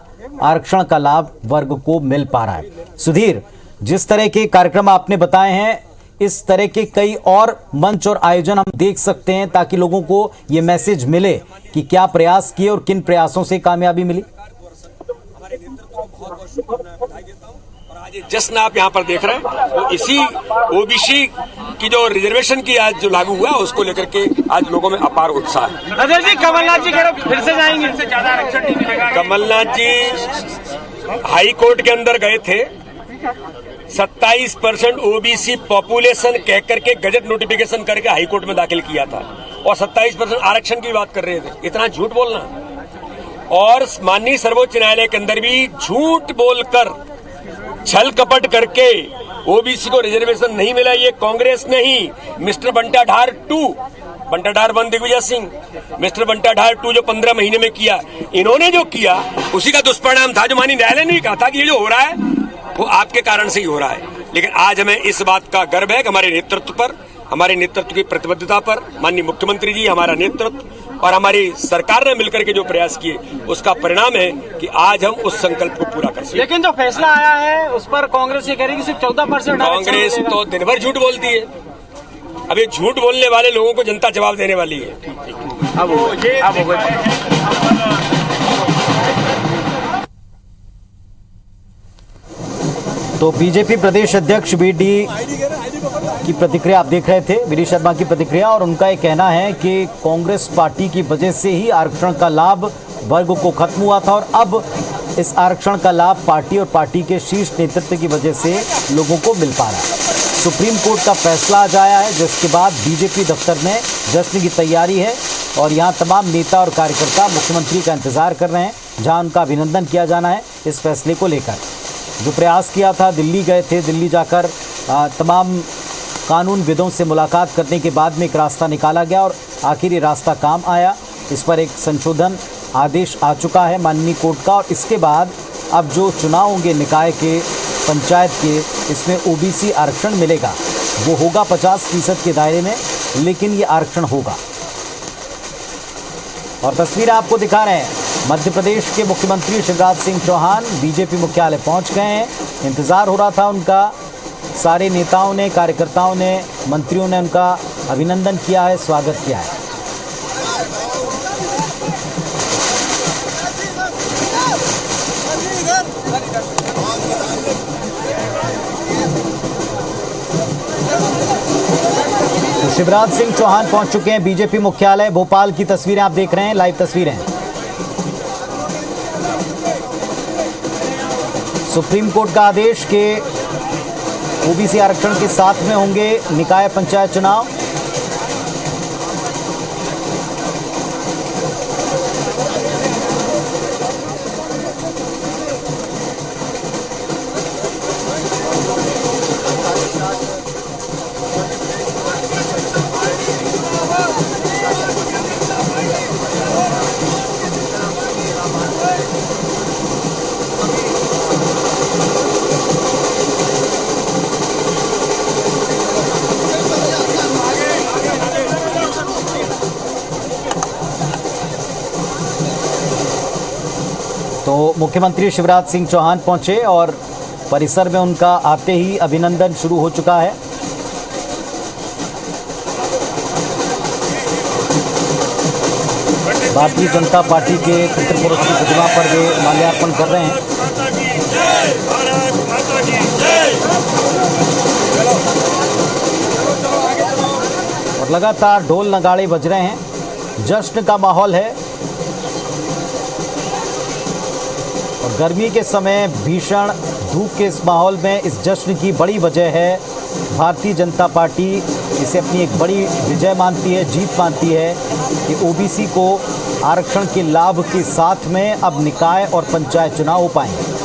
आरक्षण का लाभ वर्ग को मिल पा रहा है। सुधीर, जिस तरह के कार्यक्रम आपने बताए हैं, इस तरह के कई और मंच और आयोजन हम देख सकते हैं, ताकि लोगों को ये मैसेज मिले कि क्या प्रयास किए और किन प्रयासों से कामयाबी मिली। आज जश्न आप यहाँ पर देख रहे हैं, तो इसी ओबीसी की जो रिजर्वेशन की आज जो लागू हुआ उसको लेकर के आज लोगों में अपार उत्साह है। नजर जी, कमलनाथ जी फिर से जाएंगे, इससे ज्यादा आरक्षण नहीं मिलेगा। कमलनाथ जी हाई कोर्ट के अंदर गए थे, 27% ओबीसी पॉपुलेशन कह करके गजट नोटिफिकेशन करके हाई कोर्ट में दाखिल किया था, और 27% आरक्षण की बात कर रहे थे। इतना झूठ बोलना, और माननीय सर्वोच्च न्यायालय के अंदर भी झूठ बोलकर, छल कपट करके ओबीसी को रिजर्वेशन नहीं मिला। ये कांग्रेस नहीं, मिस्टर बंटाढार 2, बंटाढार 1 दिग्विजय सिंह, मिस्टर बंटाढार 2 जो 15 महीने में किया, इन्होंने जो किया उसी का दुष्परिणाम था, जो माननीय न्यायालय ने कहा था कि ये जो हो रहा है वो आपके कारण से ही हो रहा है। लेकिन आज हमें इस बात का गर्व है कि हमारे नेतृत्व पर, हमारे नेतृत्व की प्रतिबद्धता पर माननीय मुख्यमंत्री जी, हमारा नेतृत्व और हमारी सरकार ने मिलकर के जो प्रयास किए, उसका परिणाम है कि आज हम उस संकल्प को पूरा कर सकते। लेकिन जो फैसला आया है उस पर कांग्रेस ये कह रही है कि सिर्फ 14% कांग्रेस तो दिन भर झूठ बोलती है। अब ये झूठ बोलने वाले लोगों को जनता जवाब देने वाली है। तो बीजेपी प्रदेश अध्यक्ष वीडी की प्रतिक्रिया आप देख रहे थे, वीडी शर्मा की प्रतिक्रिया, और उनका ये कहना है कि कांग्रेस पार्टी की वजह से ही आरक्षण का लाभ वर्ग को खत्म हुआ था और अब इस आरक्षण का लाभ पार्टी और पार्टी के शीर्ष नेतृत्व की वजह से लोगों को मिल पा रहा है। सुप्रीम कोर्ट का फैसला आ जाया है, जिसके बाद बीजेपी दफ्तर में जश्न की तैयारी है और यहाँ तमाम नेता और कार्यकर्ता मुख्यमंत्री का इंतजार कर रहे हैं, जहाँ उनका अभिनंदन किया जाना है इस फैसले को लेकर। जो प्रयास किया था, दिल्ली गए थे, दिल्ली जाकर तमाम कानूनविदों से मुलाकात करने के बाद में एक रास्ता निकाला गया और आखिर ये रास्ता काम आया। इस पर एक संशोधन आदेश आ चुका है माननीय कोर्ट का और इसके बाद अब जो चुनाव होंगे निकाय के, पंचायत के, इसमें ओबीसी आरक्षण मिलेगा। वो होगा 50% के दायरे में, लेकिन ये आरक्षण होगा। और तस्वीर आपको दिखा रहे हैं, मध्य प्रदेश के मुख्यमंत्री शिवराज सिंह चौहान बीजेपी मुख्यालय पहुंच गए हैं। इंतज़ार हो रहा था उनका, सारे नेताओं ने, कार्यकर्ताओं ने, मंत्रियों ने उनका अभिनंदन किया है, स्वागत किया है। तो शिवराज सिंह चौहान पहुंच चुके हैं बीजेपी मुख्यालय भोपाल की तस्वीरें आप देख रहे हैं, लाइव तस्वीरें। सुप्रीम कोर्ट का आदेश के ओबीसी आरक्षण के साथ में होंगे निकाय पंचायत चुनाव। तो मुख्यमंत्री शिवराज सिंह चौहान पहुंचे और परिसर में उनका आते ही अभिनंदन शुरू हो चुका है। भारतीय जनता पार्टी के पितृपुरुष की प्रतिमा पर वे माल्यार्पण कर रहे हैं। और लगातार ढोल नगाड़े बज रहे हैं, जश्न का माहौल है। और गर्मी के समय भीषण धूप के इस माहौल में इस जश्न की बड़ी वजह है, भारतीय जनता पार्टी इसे अपनी एक बड़ी विजय मानती है, जीत मानती है कि ओबीसी को आरक्षण के लाभ के साथ में अब निकाय और पंचायत चुनाव हो पाएंगे।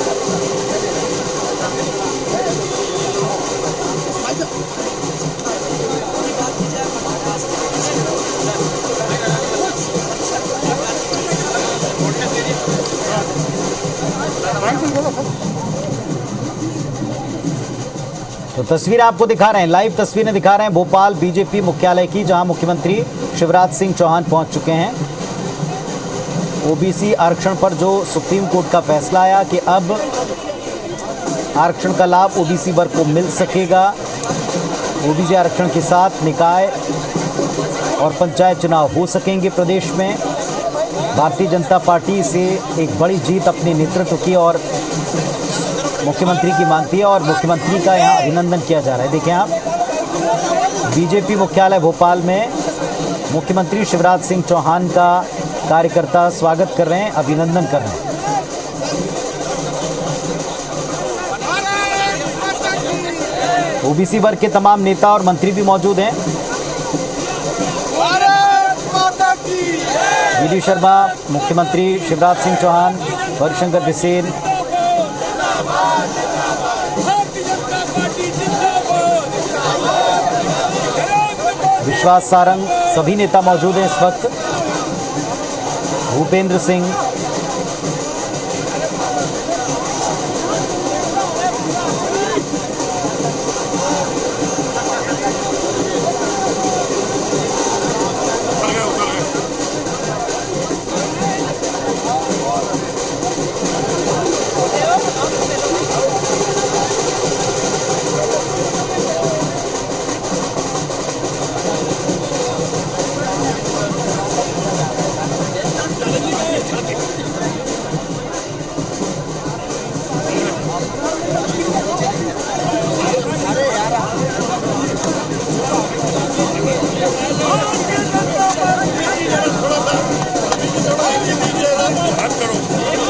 तो तस्वीर आपको दिखा रहे हैं, लाइव तस्वीरें दिखा रहे हैं भोपाल बीजेपी मुख्यालय की, जहां मुख्यमंत्री शिवराज सिंह चौहान पहुंच चुके हैं। ओबीसी आरक्षण पर जो सुप्रीम कोर्ट का फैसला आया कि अब आरक्षण का लाभ ओबीसी वर्ग को मिल सकेगा। ओबीसी आरक्षण के साथ निकाय और पंचायत चुनाव हो सकेंगे प्रदेश में। भारतीय जनता पार्टी से एक बड़ी जीत अपने नेतृत्व की और मुख्यमंत्री की मानती है और मुख्यमंत्री का यहाँ अभिनंदन किया जा रहा है। देखें आप, बीजेपी मुख्यालय भोपाल में मुख्यमंत्री शिवराज सिंह चौहान का कार्यकर्ता स्वागत कर रहे हैं, अभिनंदन कर रहे हैं। ओबीसी वर्ग के तमाम नेता और मंत्री भी मौजूद हैं। वीडी शर्मा, मुख्यमंत्री शिवराज सिंह चौहान, हरिशंकर बिसेन, विश्वास सारंग, सभी नेता मौजूद हैं इस वक्त। भूपेंद्र सिंह,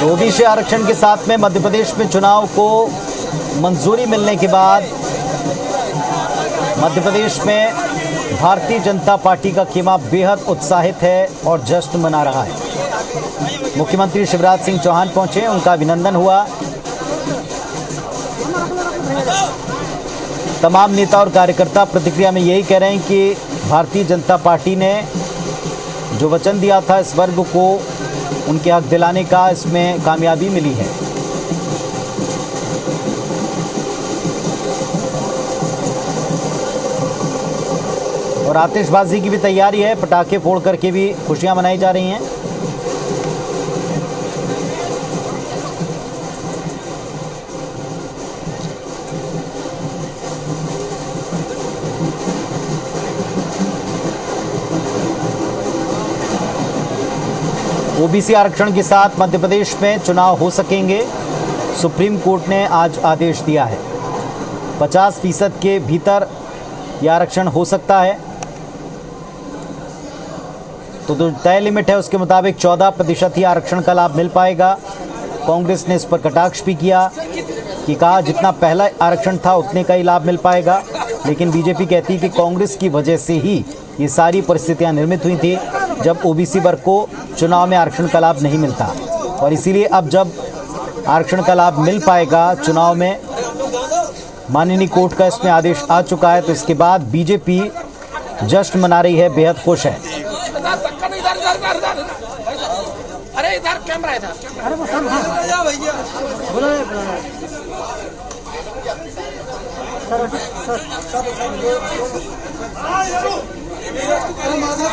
ओबीसी आरक्षण के साथ में मध्य प्रदेश में चुनाव को मंजूरी मिलने के बाद मध्य प्रदेश में भारतीय जनता पार्टी का खेमा बेहद उत्साहित है और जश्न मना रहा है। मुख्यमंत्री शिवराज सिंह चौहान पहुंचे, उनका अभिनंदन हुआ। तमाम नेता और कार्यकर्ता प्रतिक्रिया में यही कह रहे हैं कि भारतीय जनता पार्टी ने जो वचन दिया था इस वर्ग को उनके हक दिलाने का, इसमें कामयाबी मिली है। और आतिशबाजी की भी तैयारी है, पटाखे फोड़ करके भी खुशियां मनाई जा रही हैं। ओबीसी आरक्षण के साथ मध्य प्रदेश में चुनाव हो सकेंगे, सुप्रीम कोर्ट ने आज आदेश दिया है। 50% के भीतर यह आरक्षण हो सकता है। तो जो तय लिमिट है उसके मुताबिक 14% ही आरक्षण का लाभ मिल पाएगा। कांग्रेस ने इस पर कटाक्ष भी किया कि कहा जितना पहला आरक्षण था उतने का ही लाभ मिल पाएगा, लेकिन बीजेपी कहती है कि कांग्रेस की वजह से ही ये सारी परिस्थितियां निर्मित हुई थी जब ओबीसी वर्ग को चुनाव में आरक्षण का लाभ नहीं मिलता, और इसीलिए अब जब आरक्षण का लाभ मिल पाएगा चुनाव में, माननीय कोर्ट का इसमें आदेश आ चुका है, तो इसके बाद बीजेपी जश्न मना रही है, बेहद खुश है। अरे इधर कैमरा इधर।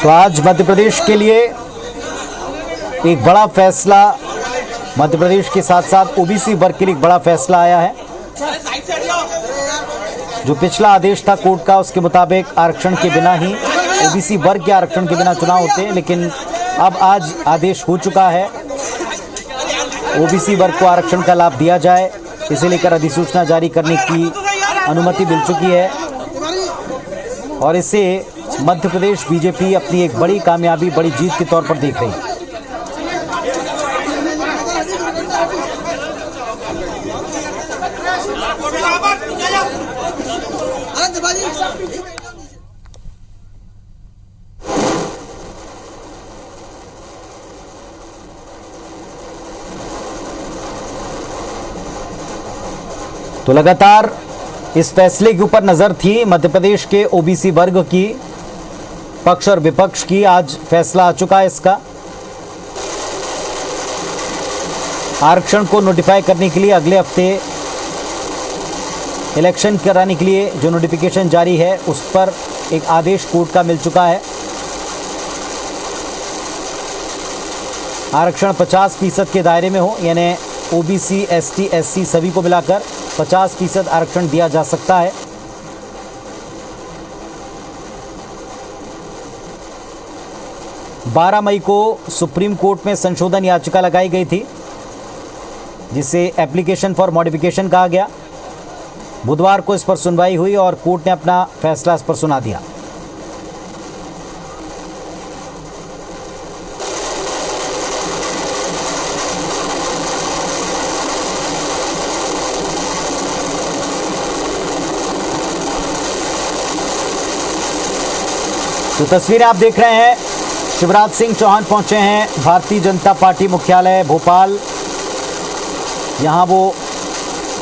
तो आज मध्य प्रदेश के लिए एक बड़ा फैसला, मध्य प्रदेश के साथ साथ ओबीसी वर्ग के लिए एक बड़ा फैसला आया है। जो पिछला आदेश था कोर्ट का उसके मुताबिक आरक्षण के बिना ही ओबीसी वर्ग के आरक्षण के बिना चुनाव होते हैं, लेकिन अब आज आदेश हो चुका है ओबीसी वर्ग को आरक्षण का लाभ दिया जाए। इसे लेकर अधिसूचना जारी करने की अनुमति मिल चुकी है और इसे मध्य प्रदेश बीजेपी अपनी एक बड़ी कामयाबी, बड़ी जीत के तौर पर देख रही है। तो लगातार इस फैसले के ऊपर नजर थी मध्य प्रदेश के ओबीसी वर्ग की, पक्ष और विपक्ष की। आज फैसला आ चुका है इसका। आरक्षण को नोटिफाई करने के लिए अगले हफ्ते इलेक्शन कराने के लिए जो नोटिफिकेशन जारी है उस पर एक आदेश कोर्ट का मिल चुका है। आरक्षण 50% के दायरे में हो, यानी ओबीसी, एसटी, एससी सभी को मिलाकर 50% आरक्षण दिया जा सकता है। बारह मई को सुप्रीम कोर्ट में संशोधन याचिका लगाई गई थी जिसे एप्लीकेशन फॉर मॉडिफिकेशन कहा गया। बुधवार को इस पर सुनवाई हुई और कोर्ट ने अपना फैसला इस पर सुना दिया। तो तस्वीरें आप देख रहे हैं, शिवराज सिंह चौहान पहुंचे हैं भारतीय जनता पार्टी मुख्यालय भोपाल। यहां वो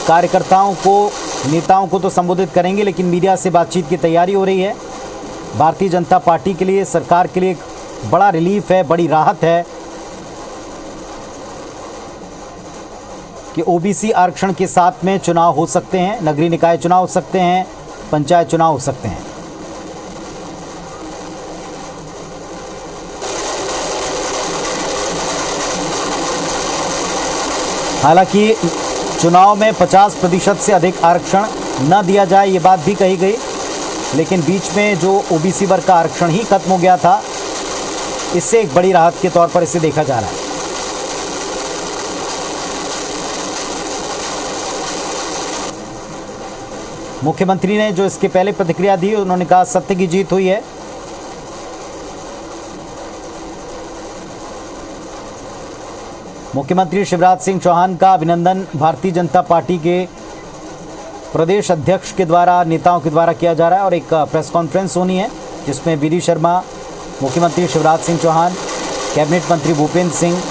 कार्यकर्ताओं को, नेताओं को तो संबोधित करेंगे, लेकिन मीडिया से बातचीत की तैयारी हो रही है। भारतीय जनता पार्टी के लिए, सरकार के लिए एक बड़ा रिलीफ है, बड़ी राहत है कि ओबीसी आरक्षण के साथ में चुनाव हो सकते हैं, नगरीय निकाय चुनाव हो सकते हैं, पंचायत चुनाव हो सकते हैं। हालांकि चुनाव में 50% से अधिक आरक्षण न दिया जाए ये बात भी कही गई, लेकिन बीच में जो ओबीसी वर्ग का आरक्षण ही खत्म हो गया था, इससे एक बड़ी राहत के तौर पर इसे देखा जा रहा है। मुख्यमंत्री ने जो इसके पहले प्रतिक्रिया दी, उन्होंने कहा सत्य की जीत हुई है। मुख्यमंत्री शिवराज सिंह चौहान का अभिनंदन भारतीय जनता पार्टी के प्रदेश अध्यक्ष के द्वारा, नेताओं के द्वारा किया जा रहा है और एक प्रेस कॉन्फ्रेंस होनी है जिसमें वीडी शर्मा, मुख्यमंत्री शिवराज सिंह चौहान, कैबिनेट मंत्री भूपेंद्र सिंह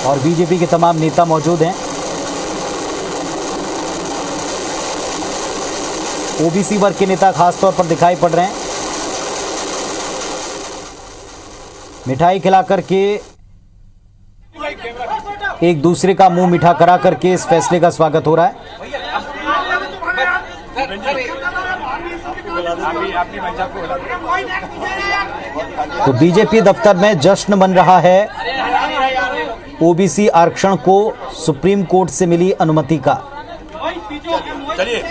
और बीजेपी के तमाम नेता मौजूद हैं। ओबीसी वर्ग के नेता खासतौर पर दिखाई पड़ रहे हैं। मिठाई खिला करके, एक दूसरे का मुंह मीठा करा करके इस फैसले का स्वागत हो रहा है। तो बीजेपी दफ्तर में जश्न मन रहा है ओबीसी आरक्षण को सुप्रीम कोर्ट से मिली अनुमति का। चलिए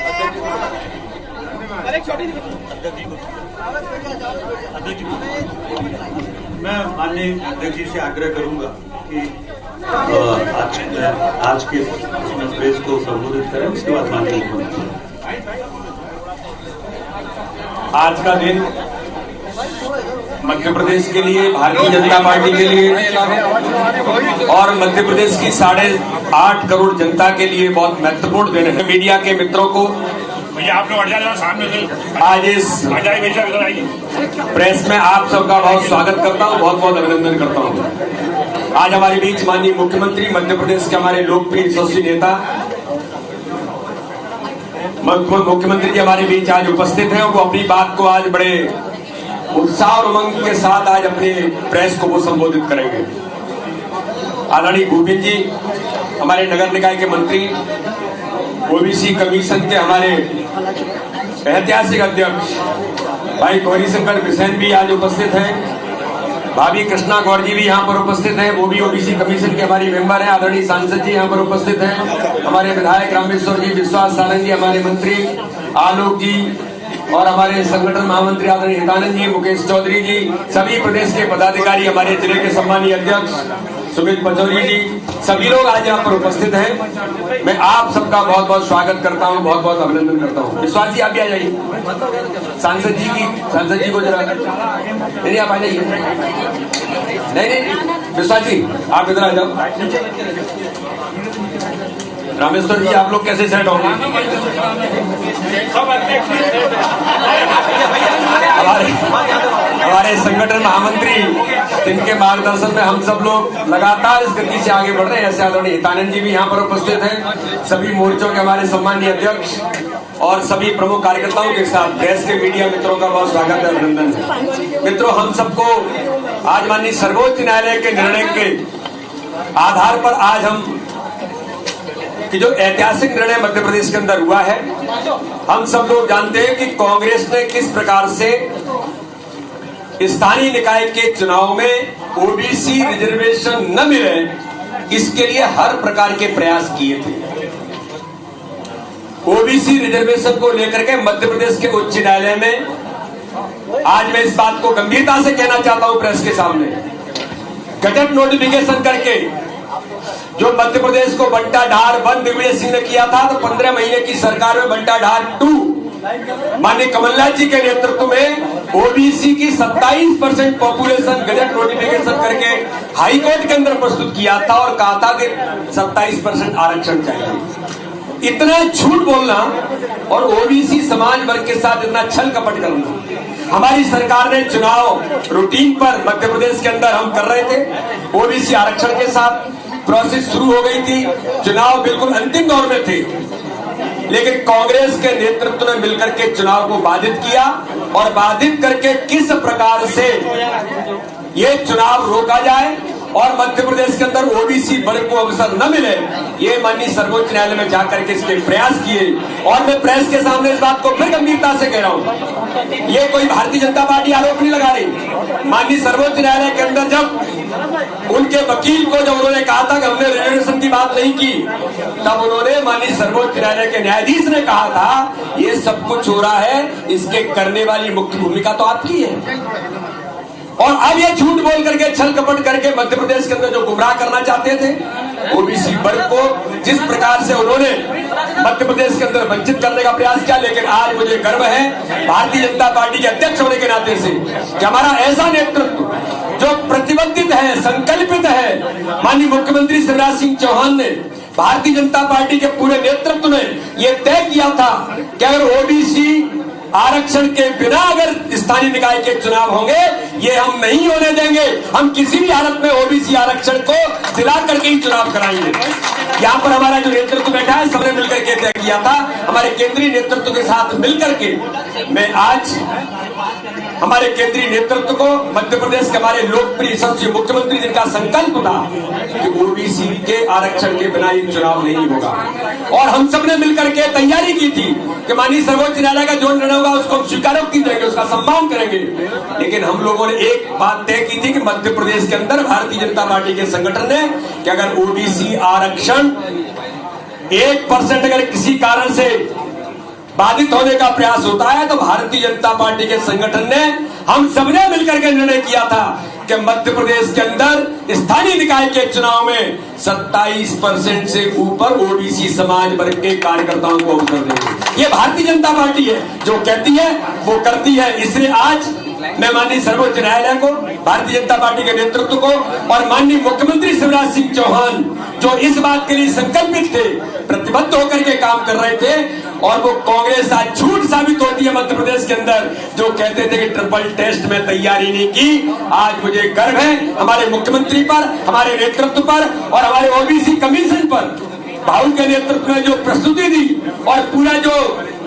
मैं माननीय अध्यक्ष जी से आग्रह करूंगा कि आज के प्रेस को संबोधित करें, उसके बाद माननीय मुख्यमंत्री। आज का दिन मध्य प्रदेश के लिए, भारतीय जनता पार्टी के लिए और मध्य प्रदेश की 8.5 करोड़ जनता के लिए बहुत महत्वपूर्ण दिन है। मीडिया के मित्रों को आप लोग आज इस प्रेस में आप सबका बहुत स्वागत करता हूँ, बहुत बहुत अभिनंदन करता हूँ। आज हमारे बीच माननीय मुख्यमंत्री, मध्य प्रदेश के हमारे लोकप्रिय यशस्वी नेता मुख्यमंत्री जी हमारे बीच आज उपस्थित हैं। वो अपनी बात को आज बड़े उत्साह और उमंग के साथ आज अपने प्रेस को वो संबोधित करेंगे। आदरणीय भूपेंद्र जी हमारे नगर निकाय के मंत्री, ओबीसी कमीशन के हमारे ऐतिहासिक अध्यक्ष भाई गौरीशंकर बिसेन भी आज उपस्थित हैं। भाभी कृष्णा गौर जी भी यहाँ पर उपस्थित हैं, वो भी ओबीसी कमीशन के हमारी मेंबर हैं। आदरणीय सांसद जी यहाँ पर उपस्थित हैं। हमारे विधायक रामेश्वर जी, विश्वास सारंग जी, हमारे मंत्री आलोक जी और हमारे संगठन महामंत्री आदरणीय हितानंद जी, मुकेश चौधरी जी, सभी प्रदेश के पदाधिकारी, हमारे जिले के सम्मानीय अध्यक्ष सुमित पचौरी जी, सभी लोग आज यहाँ पर उपस्थित हैं। मैं आप सबका बहुत बहुत स्वागत करता हूँ, बहुत बहुत अभिनंदन करता हूँ। विश्वास जी आप भी आ जाइए, सांसद जी को जरा नहीं, आप आ जाइए। नहीं, विश्वास जी आप इधर आ जाओ। रामेश्वर जी आप लोग कैसे सेट होंगे? हमारे संगठन महामंत्री, जिनके मार्गदर्शन में हम सब लोग लगातार इस गति से आगे बढ़ रहे हैं, ऐसे आदरणीय हितानंद जी भी यहाँ पर उपस्थित हैं। सभी मोर्चों के हमारे सम्मानीय अध्यक्ष और सभी प्रमुख कार्यकर्ताओं के साथ प्रेस के मीडिया मित्रों का बहुत स्वागत है, अभिनंदन है। मित्रों, हम सबको आज माननीय सर्वोच्च न्यायालय के निर्णय के आधार पर आज हम कि जो ऐतिहासिक निर्णय मध्य प्रदेश के अंदर हुआ है, हम सब लोग जानते हैं कि कांग्रेस ने किस प्रकार से स्थानीय निकाय के चुनाव में ओबीसी रिजर्वेशन न मिले, इसके लिए हर प्रकार के प्रयास किए थे। ओबीसी रिजर्वेशन को लेकर के मध्य प्रदेश के उच्च न्यायालय में आज मैं इस बात को गंभीरता से कहना चाहता हूं प्रेस के सामने, गजट नोटिफिकेशन करके जो मध्य प्रदेश को बंटा ढार 1 दिग्विजय सिंह ने किया था, तो 15 महीने की सरकार में बंटा ढार 2 माननीय कमलनाथ जी के नेतृत्व में ओबीसी की 27% पॉपुलेशन गजट नोटिफिकेशन करके हाई कोर्ट के अंदर प्रस्तुत किया था और कहा था कि 27% आरक्षण चाहिए। इतना झूठ बोलना और ओबीसी समाज वर्ग के साथ इतना छल कपट करना, हमारी सरकार ने चुनाव रूटीन पर मध्य प्रदेश के अंदर हम कर रहे थे, ओबीसी आरक्षण के साथ प्रोसेस शुरू हो गई थी, चुनाव बिल्कुल अंतिम दौर में थे, लेकिन कांग्रेस के नेतृत्व ने मिलकर के चुनाव को बाधित किया और बाधित करके किस प्रकार से ये चुनाव रोका जाए और मध्य प्रदेश के अंदर ओबीसी वर्ग को अवसर न मिले, ये माननीय सर्वोच्च न्यायालय में जाकर के इसके प्रयास किए। और मैं प्रेस के सामने इस बात को फिर गंभीरता से कह रहा हूं, ये कोई भारतीय जनता पार्टी आरोप नहीं लगा रही। माननीय सर्वोच्च न्यायालय के अंदर जब उनके वकील को जब उन्होंने कहा था कि हमने रिजर्वेशन की बात नहीं की, तब उन्होंने माननीय सर्वोच्च न्यायालय के न्यायाधीश ने कहा था ये सब कुछ हो रहा है, इसके करने वाली मुख्य भूमिका तो आपकी है। और अब ये झूठ बोल करके छल कपट करके मध्य प्रदेश के अंदर जो गुमराह करना चाहते थे ओबीसी वर्ग को, जिस प्रकार से उन्होंने मध्य प्रदेश के अंदर वंचित करने का प्रयास किया, लेकिन आज मुझे गर्व है भारतीय जनता पार्टी के अध्यक्ष होने के नाते से कि हमारा ऐसा नेतृत्व जो प्रतिबद्ध है, संकल्पित है, माननीय मुख्यमंत्री शिवराज सिंह चौहान ने, भारतीय जनता पार्टी के पूरे नेतृत्व ने यह तय किया था कि अगर ओबीसी आरक्षण के बिना अगर स्थानीय निकाय के चुनाव होंगे, ये हम नहीं होने देंगे। हम किसी भी हालत में ओबीसी आरक्षण को दिला करके ही चुनाव कराएंगे। यहाँ पर हमारा जो नेतृत्व बैठा है, सबने मिलकर के तय किया था। हमारे केंद्रीय नेतृत्व के साथ मिलकर के मैं आज हमारे केंद्रीय नेतृत्व को, मध्य प्रदेश के हमारे लोकप्रिय सदस्य मुख्यमंत्री जिनका संकल्प था कि ओबीसी के आरक्षण के बिना ये चुनाव नहीं होगा, और हम सबने मिलकर के तैयारी की थी कि माननीय सर्वोच्च न्यायालय का जो निर्णय होगा उसको हम स्वीकारोक्ति देंगे, उसका सम्मान करेंगे। लेकिन हम लोगों ने एक बात तय की थी कि मध्य प्रदेश के अंदर भारतीय जनता पार्टी के संगठन ने कि अगर ओबीसी आरक्षण 1% अगर किसी कारण से बाधित होने का प्रयास होता है, तो भारतीय जनता पार्टी के संगठन ने, हम सबने मिलकर के निर्णय किया था कि मध्य प्रदेश के अंदर स्थानीय निकाय के चुनाव में 27% से ऊपर ओबीसी समाज वर्ग के कार्यकर्ताओं को अवसर देंगे। ये भारतीय जनता पार्टी है, जो कहती है वो करती है। इसलिए आज मैं माननीय सर्वोच्च न्यायालय को, भारतीय जनता पार्टी के नेतृत्व को और माननीय मुख्यमंत्री शिवराज सिंह चौहान जो इस बात के लिए संकल्पित थे, प्रतिबद्ध होकर के काम कर रहे थे, और वो कांग्रेस आज झूठ साबित होती है मध्य प्रदेश के अंदर, जो कहते थे कि ट्रिपल टेस्ट में तैयारी नहीं की। आज मुझे गर्व है हमारे मुख्यमंत्री पर, हमारे नेतृत्व पर और हमारे ओबीसी कमीशन पर। भाऊ के नेतृत्व में जो प्रस्तुति दी और पूरा जो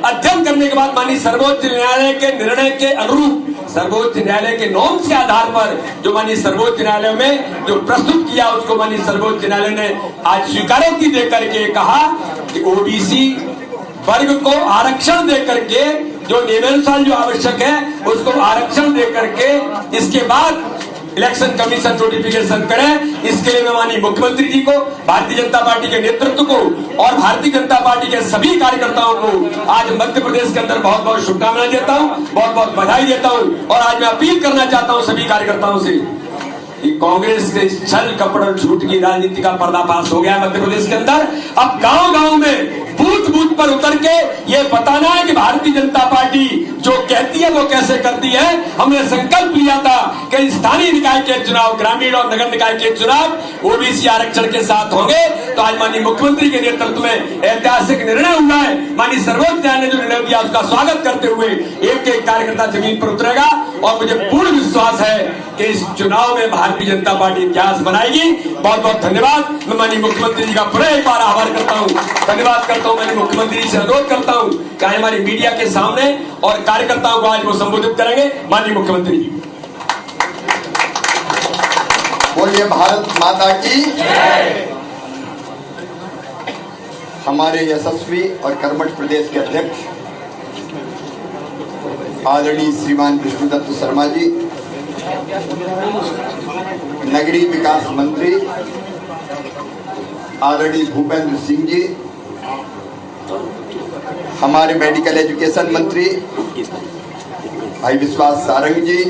अध्ययन करने के बाद माननीय सर्वोच्च न्यायालय के निर्णय के अनुरूप, सर्वोच्च न्यायालय के नॉर्म्स के आधार पर जो माननीय सर्वोच्च न्यायालय में जो प्रस्तुत किया, उसको माननीय सर्वोच्च न्यायालय ने आज स्वीकारोक्ति देकर के कहा कि ओबीसी वर्ग को आरक्षण दे करके, जो नियमानुसार जो आवश्यक है उसको आरक्षण दे करके इसके बाद इलेक्शन कमीशन नोटिफिकेशन करे। इसके लिए मैं माननीय मुख्यमंत्री जी को, भारतीय जनता पार्टी के नेतृत्व को और भारतीय जनता पार्टी के सभी कार्यकर्ताओं को आज मध्य प्रदेश के अंदर बहुत बहुत शुभकामनाएं देता हूं, बहुत बहुत बधाई देता हूं। और आज मैं अपील करना चाहता हूं सभी कार्यकर्ताओं से कि कांग्रेस के छल कपट और झूठ की राजनीति का पर्दाफाश हो गया है मध्य प्रदेश के अंदर। अब गांव-गांव में, बूथ बूथ पर उतर के ये बताना है कि भारतीय जनता पार्टी जो कहती है वो कैसे करती है। हमने संकल्प लिया था कि स्थानीय निकाय के चुनाव, ग्रामीण और नगर निकाय के चुनाव ओबीसी आरक्षण के साथ होंगे। तो आज माननीय मुख्यमंत्री के नेतृत्व में ऐतिहासिक निर्णय हुआ है। माननीय सर्वोच्च न्यायालय ने जो निर्णय दिया उसका स्वागत करते हुए एक एक कार्यकर्ता जमीन पर उतरेगा, और मुझे पूर्ण विश्वास है कि इस चुनाव में भारतीय जनता पार्टी इतिहास बनाएगी। बहुत बहुत धन्यवाद। मैं माननीय मुख्यमंत्री जी का पुनः एक बार आभार करता हूँ, धन्यवाद करता हूँ। माननीय मुख्यमंत्री जी से अनुरोध करता हूँ कि हमारी मीडिया के सामने और कार्यकर्ताओं को आज वो संबोधित करेंगे। माननीय मुख्यमंत्री जी। बोलिए भारत माता की। हमारे यशस्वी और कर्मठ प्रदेश के अध्यक्ष आदरणीय श्रीमान विष्णुदत्त शर्मा जी, नगरीय विकास मंत्री आदरणीय भूपेंद्र सिंह जी, हमारे मेडिकल एजुकेशन मंत्री भाई विश्वास सारंग जी,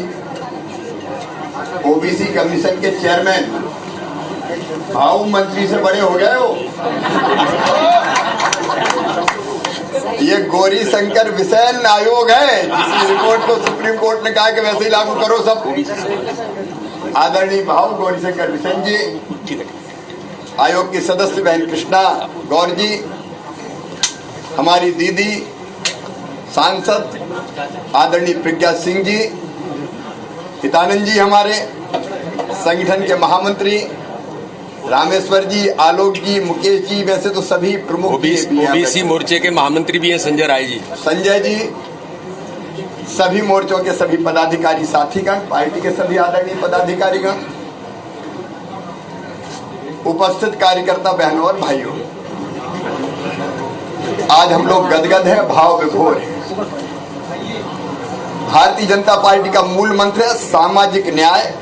ओबीसी कमीशन के चेयरमैन, भाऊ मंत्री से बड़े हो गए हो, ये गौरी शंकर विसेन आयोग है जिसकी रिपोर्ट को सुप्रीम कोर्ट ने कहा कि वैसे ही लागू करो सब। आदरणीय भाऊ गौरी शंकर विसेन जी, आयोग की सदस्य बहन कृष्णा गौर जी, हमारी दीदी सांसद आदरणीय प्रज्ञा सिंह जी, हितानंद जी, हमारे संगठन के महामंत्री रामेश्वर जी, आलोक जी, मुकेश जी, वैसे तो सभी प्रमुख ओबीसी मोर्चे के महामंत्री भी हैं, संजय राय जी, संजय जी, सभी मोर्चों के सभी पदाधिकारी साथीगण, पार्टी के सभी आदरणीय पदाधिकारीगण, उपस्थित कार्यकर्ता बहनों और भाइयों, आज हम लोग गदगद हैं, भाव विभोर हैं। भारतीय जनता पार्टी का मूल मंत्र है सामाजिक न्याय,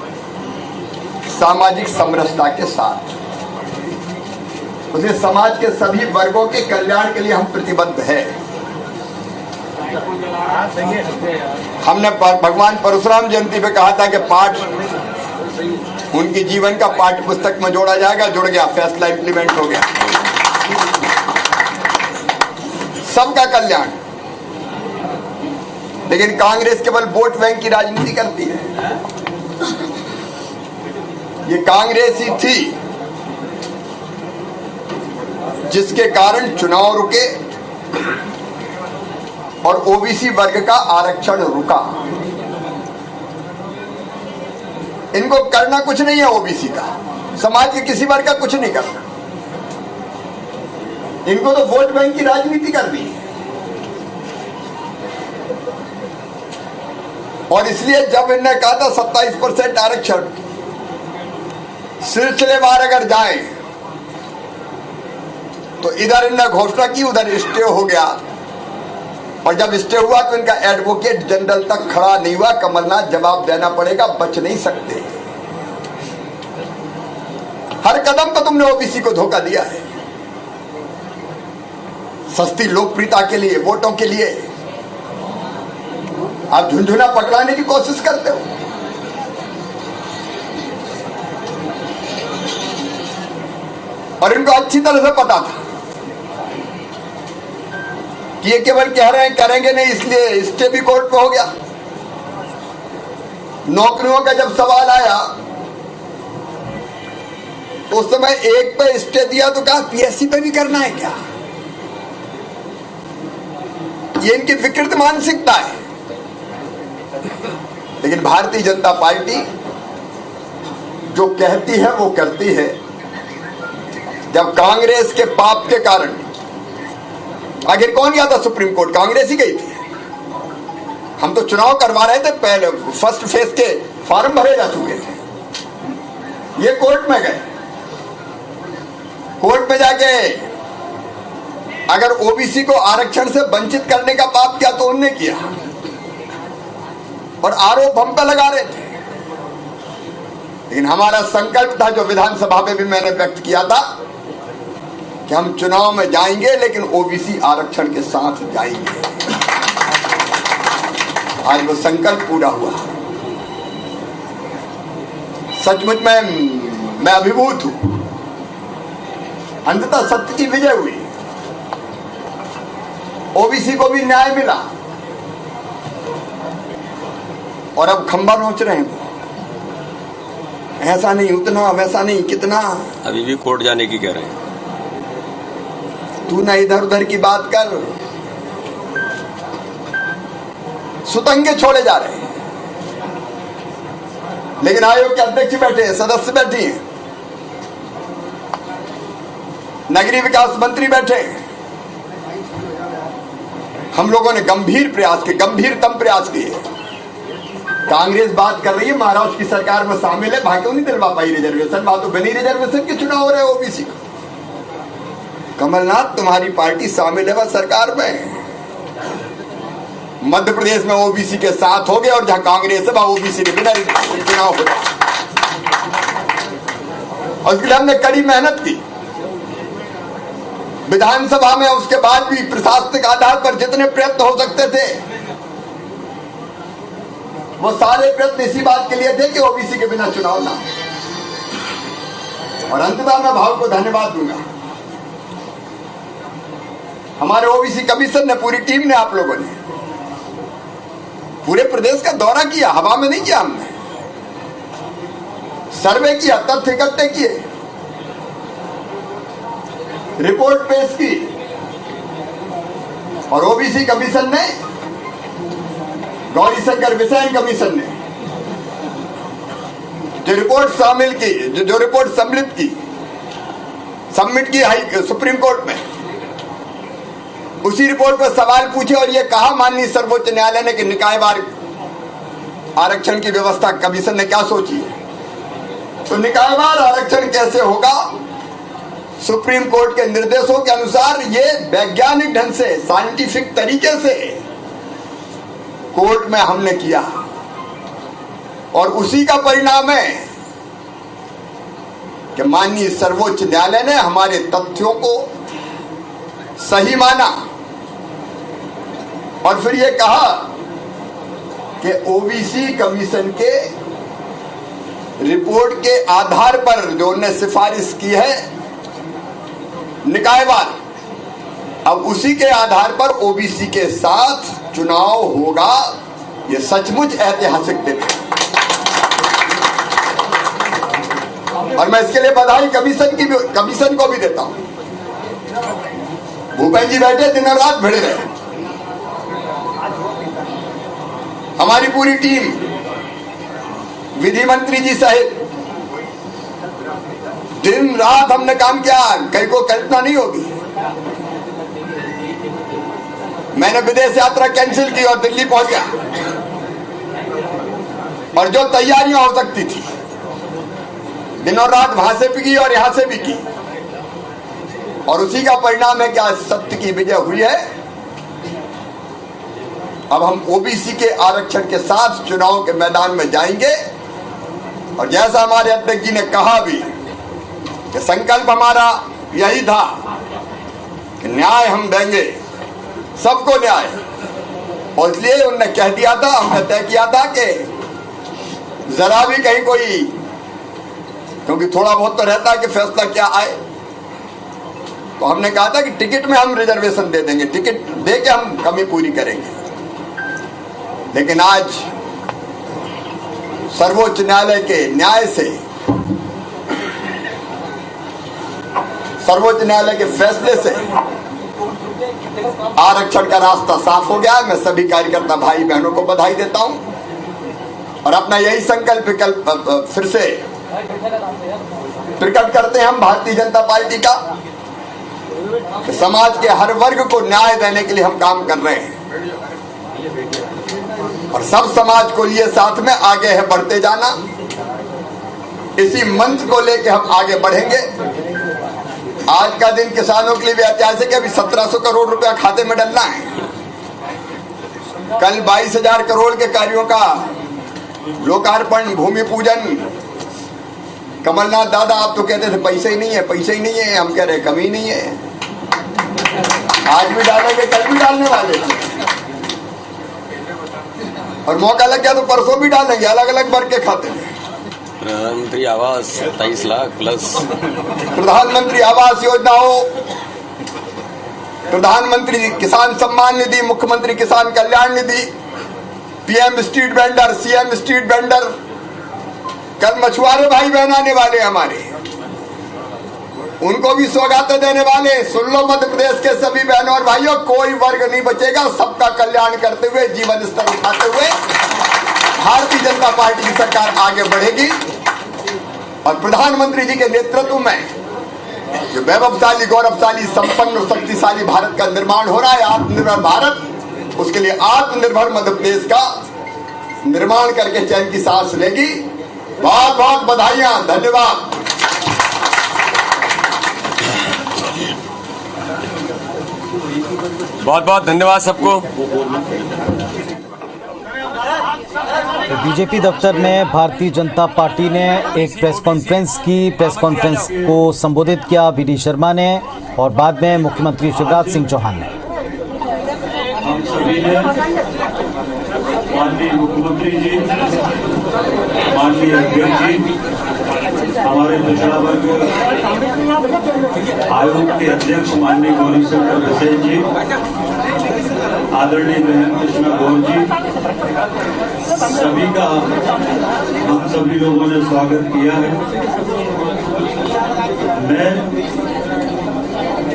सामाजिक समरसता के साथ। उसके समाज के सभी वर्गों के कल्याण के लिए हम प्रतिबद्ध हैं। हमने भगवान परशुराम जयंती पे कहा था कि पाठ उनके जीवन का पाठ्य पुस्तक में जोड़ा जाएगा, जुड़ गया, फैसला इंप्लीमेंट हो गया। सबका कल्याण। लेकिन कांग्रेस केवल वोट बैंक की राजनीति करती है। ये कांग्रेस ही थी जिसके कारण चुनाव रुके और ओबीसी वर्ग का आरक्षण रुका। इनको करना कुछ नहीं है, ओबीसी का, समाज के किसी वर्ग का कुछ नहीं करना। इनको तो वोट बैंक की राजनीति करनी है। और इसलिए जब इन्होंने कहा था 27% आरक्षण, सिलसिलेवार अगर जाए तो इधर इन्होंने घोषणा की, उधर स्टे हो गया। और जब स्टे हुआ तो इनका एडवोकेट जनरल तक खड़ा नहीं हुआ। कमलनाथ जवाब देना पड़ेगा, बच नहीं सकते। हर कदम पर तुमने ओबीसी को धोखा दिया है, सस्ती लोकप्रियता के लिए, वोटों के लिए आप झुंझुना पकड़ाने की कोशिश करते हो। और इनको अच्छी तरह से पता था कि ये केवल कह रहे हैं, करेंगे नहीं, इसलिए स्टे भी कोर्ट पे हो गया। नौकरियों का जब सवाल आया तो उस समय एक पे स्टे दिया तो कहा पीएससी पे भी करना है क्या? ये इनकी विकृत मानसिकता है। लेकिन भारतीय जनता पार्टी जो कहती है वो करती है। जब कांग्रेस के पाप के कारण, आखिर कौन गया था सुप्रीम कोर्ट? कांग्रेस ही गई थी। हम तो चुनाव करवा रहे थे, पहले फर्स्ट फेज के फॉर्म भरे जा चुके थे। ये कोर्ट में गए, कोर्ट में जाके अगर ओबीसी को आरक्षण से वंचित करने का पाप किया तो उनने किया, और आरोप हम पे लगा रहे थे। लेकिन हमारा संकल्प था, जो विधानसभा में भी मैंने व्यक्त किया था, कि हम चुनाव में जाएंगे लेकिन ओबीसी आरक्षण के साथ जाएंगे। आज वो संकल्प पूरा हुआ। सचमुच में मैं अभिभूत हूं। अंततः सत्य की विजय हुई, ओबीसी को भी न्याय मिला। और अब खंबा नोच रहे हैं, ऐसा नहीं, उतना, वैसा नहीं, कितना। अभी भी कोर्ट जाने की कह रहे हैं। तू ना इधर उधर की बात कर, सुतंगे छोड़े जा रहे हैं। लेकिन आयोग के अध्यक्ष बैठे हैं, सदस्य बैठी हैं, नगरीय विकास मंत्री बैठे हैं। हम लोगों ने गंभीर प्रयास किए, गंभीरतम प्रयास किए। कांग्रेस बात कर रही है महाराष्ट्र की सरकार में शामिल है, वहां क्यों नहीं दिलवा पाई रिजर्वेशन? वहां तो बिना रिजर्वेशन के चुनाव हो रहे हैं ओबीसी को। कमलनाथ, तुम्हारी पार्टी शामिल है वह सरकार में। मध्य प्रदेश में ओबीसी के साथ हो गए, और जहां कांग्रेस है वहां ओबीसी के बिना चुनाव हो रहा। और इसके लिए हमने कड़ी मेहनत की विधानसभा में। उसके बाद भी प्रशासनिक आधार पर जितने प्रयत्न हो सकते थे, वो सारे प्रयत्न इसी बात के लिए थे कि ओबीसी के बिना चुनाव ना। और अंततः मैं भाव को धन्यवाद दूंगा। हमारे ओबीसी कमीशन ने, पूरी टीम ने, आप लोगों ने पूरे प्रदेश का दौरा किया। हवा में नहीं किया हमने, सर्वे किया, तथ्य इकट्ठे किए, रिपोर्ट पेश की। और ओबीसी कमीशन ने, गौरीशंकर बिसेन कमीशन ने जो रिपोर्ट शामिल की, जो रिपोर्ट सबमिट की हाई सुप्रीम कोर्ट में, उसी रिपोर्ट पर सवाल पूछे और ये कहा माननीय सर्वोच्च न्यायालय ने कि निकायवार आरक्षण की व्यवस्था कमीशन ने क्या सोची है। तो निकायवार आरक्षण कैसे होगा? सुप्रीम कोर्ट के निर्देशों के अनुसार ये वैज्ञानिक ढंग से, साइंटिफिक तरीके से कोर्ट में हमने किया। और उसी का परिणाम है कि माननीय सर्वोच्च न्यायालय ने हमारे तथ्यों को सही माना और फिर ये कहा कि ओबीसी कमीशन के रिपोर्ट के आधार पर जो उन्होंने सिफारिश की है निकायवार, अब उसी के आधार पर ओबीसी के साथ चुनाव होगा। ये सचमुच ऐतिहासिक दिन है। और मैं इसके लिए बधाई कमीशन को भी देता हूं। भूपेंद्र जी बैठे दिन और रात भिड़े रहे, हमारी पूरी टीम, विधि मंत्री जी सहित दिन रात हमने काम किया, कहीं को कल्पना नहीं होगी। मैंने विदेश यात्रा कैंसिल की और दिल्ली पहुंच गया, और जो तैयारियां हो सकती थी दिन और रात वहां से भी की और यहां से भी की, और उसी का परिणाम है कि आज सत्य की विजय हुई है। अब हम ओबीसी के आरक्षण के साथ चुनाव के मैदान में जाएंगे, और जैसा हमारे अध्यक्ष जी ने कहा भी कि संकल्प हमारा यही था कि न्याय हम देंगे, सबको न्याय, और इसलिए उन्होंने कह दिया था, हमने तय किया था कि जरा भी कहीं कोई, क्योंकि थोड़ा बहुत तो रहता है कि फैसला क्या आए, तो हमने कहा था कि टिकट में हम रिजर्वेशन दे देंगे, टिकट दे के हम कमी पूरी करेंगे। लेकिन आज सर्वोच्च न्यायालय के न्याय से, सर्वोच्च न्यायालय के फैसले से आरक्षण का रास्ता साफ हो गया। मैं सभी कार्यकर्ता भाई बहनों को बधाई देता हूं, और अपना यही संकल्प फिर से प्रकट करते हैं हम भारतीय जनता पार्टी का, कि समाज के हर वर्ग को न्याय देने के लिए हम काम कर रहे हैं, और सब समाज को लिए साथ में आगे है बढ़ते जाना। इसी मंत्र को लेकर हम आगे बढ़ेंगे। आज का दिन किसानों के लिए भी ऐतिहासिक है। अभी 1700 करोड़ रुपया खाते में डलना है। कल 22,000 करोड़ के कार्यों का लोकार्पण, भूमि पूजन। कमलनाथ दादा आप तो कहते थे पैसे ही नहीं है, पैसे ही नहीं है, हम कह रहे कमी नहीं है। आज भी डालेंगे, कल भी डालने वाले, और मौका लग गया तो परसों भी डालेंगे, अलग अलग वर्ग के खाते में। प्रधानमंत्री आवास 27 लाख प्लस, प्रधानमंत्री आवास योजना हो, प्रधानमंत्री किसान सम्मान निधि, मुख्यमंत्री किसान कल्याण निधि, PM street vendor, CM street vendor. कल मछुआरे भाई बहन आने वाले हमारे, उनको भी सौगात देने वाले। सुन लो मध्य प्रदेश के सभी बहनों और भाइयों, कोई वर्ग नहीं बचेगा। सबका कल्याण करते हुए, जीवन स्तर उठाते हुए भारतीय जनता पार्टी की सरकार आगे बढ़ेगी, और प्रधानमंत्री जी के नेतृत्व में जो वैभवशाली, गौरवशाली, संपन्न, शक्तिशाली भारत का निर्माण हो रहा है, आत्मनिर्भर भारत, उसके लिए आत्मनिर्भर मध्य प्रदेश का निर्माण करके चैन की सांस लेगी। बहुत बहुत बधाइयां, धन्यवाद। बहुत बहुत धन्यवाद सबको। बीजेपी दफ्तर में भारतीय जनता पार्टी ने एक प्रेस कॉन्फ्रेंस की। प्रेस कॉन्फ्रेंस को संबोधित किया वी डी शर्मा ने, और बाद में मुख्यमंत्री शिवराज सिंह चौहान ने। हम सभी ने माननीय मुख्यमंत्री जी, माननीय अध्यक्ष जी, हमारे पिछड़ा वर्ग आयोग के अध्यक्ष माननीय गौरीशंकर बिसेन जी, आदरणीय बहन कृष्णा गौर जी, सभी का हम सभी लोगों ने स्वागत किया है। मैं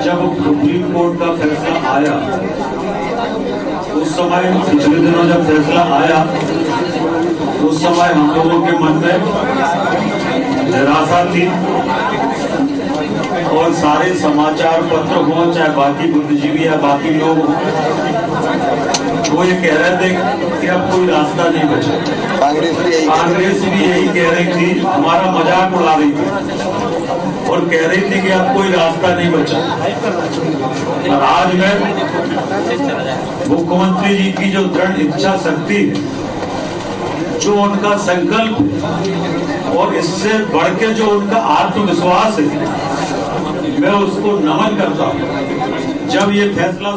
जब सुप्रीम कोर्ट का फैसला आया, उस समय पिछले दिनों जब फैसला आया, उस समय हम लोगों के मन में निराशा थी, और सारे समाचार पत्र हो, चाहे बाकी बुद्धिजीवी या बाकी लोग हो, वो ये कह रहे थे कि अब कोई रास्ता नहीं बचा। कांग्रेस भी यही कह रही थी, हमारा मजाक उड़ा रही थी, और कह रही थी कि अब कोई रास्ता नहीं बचा। और आज मैं मुख्यमंत्री जी की जो दृढ़ इच्छा शक्ति है, जो उनका संकल्प है, और इससे बढ़ के जो उनका आत्मविश्वास है, मैं उसको नमन करता हूँ। जब ये फैसला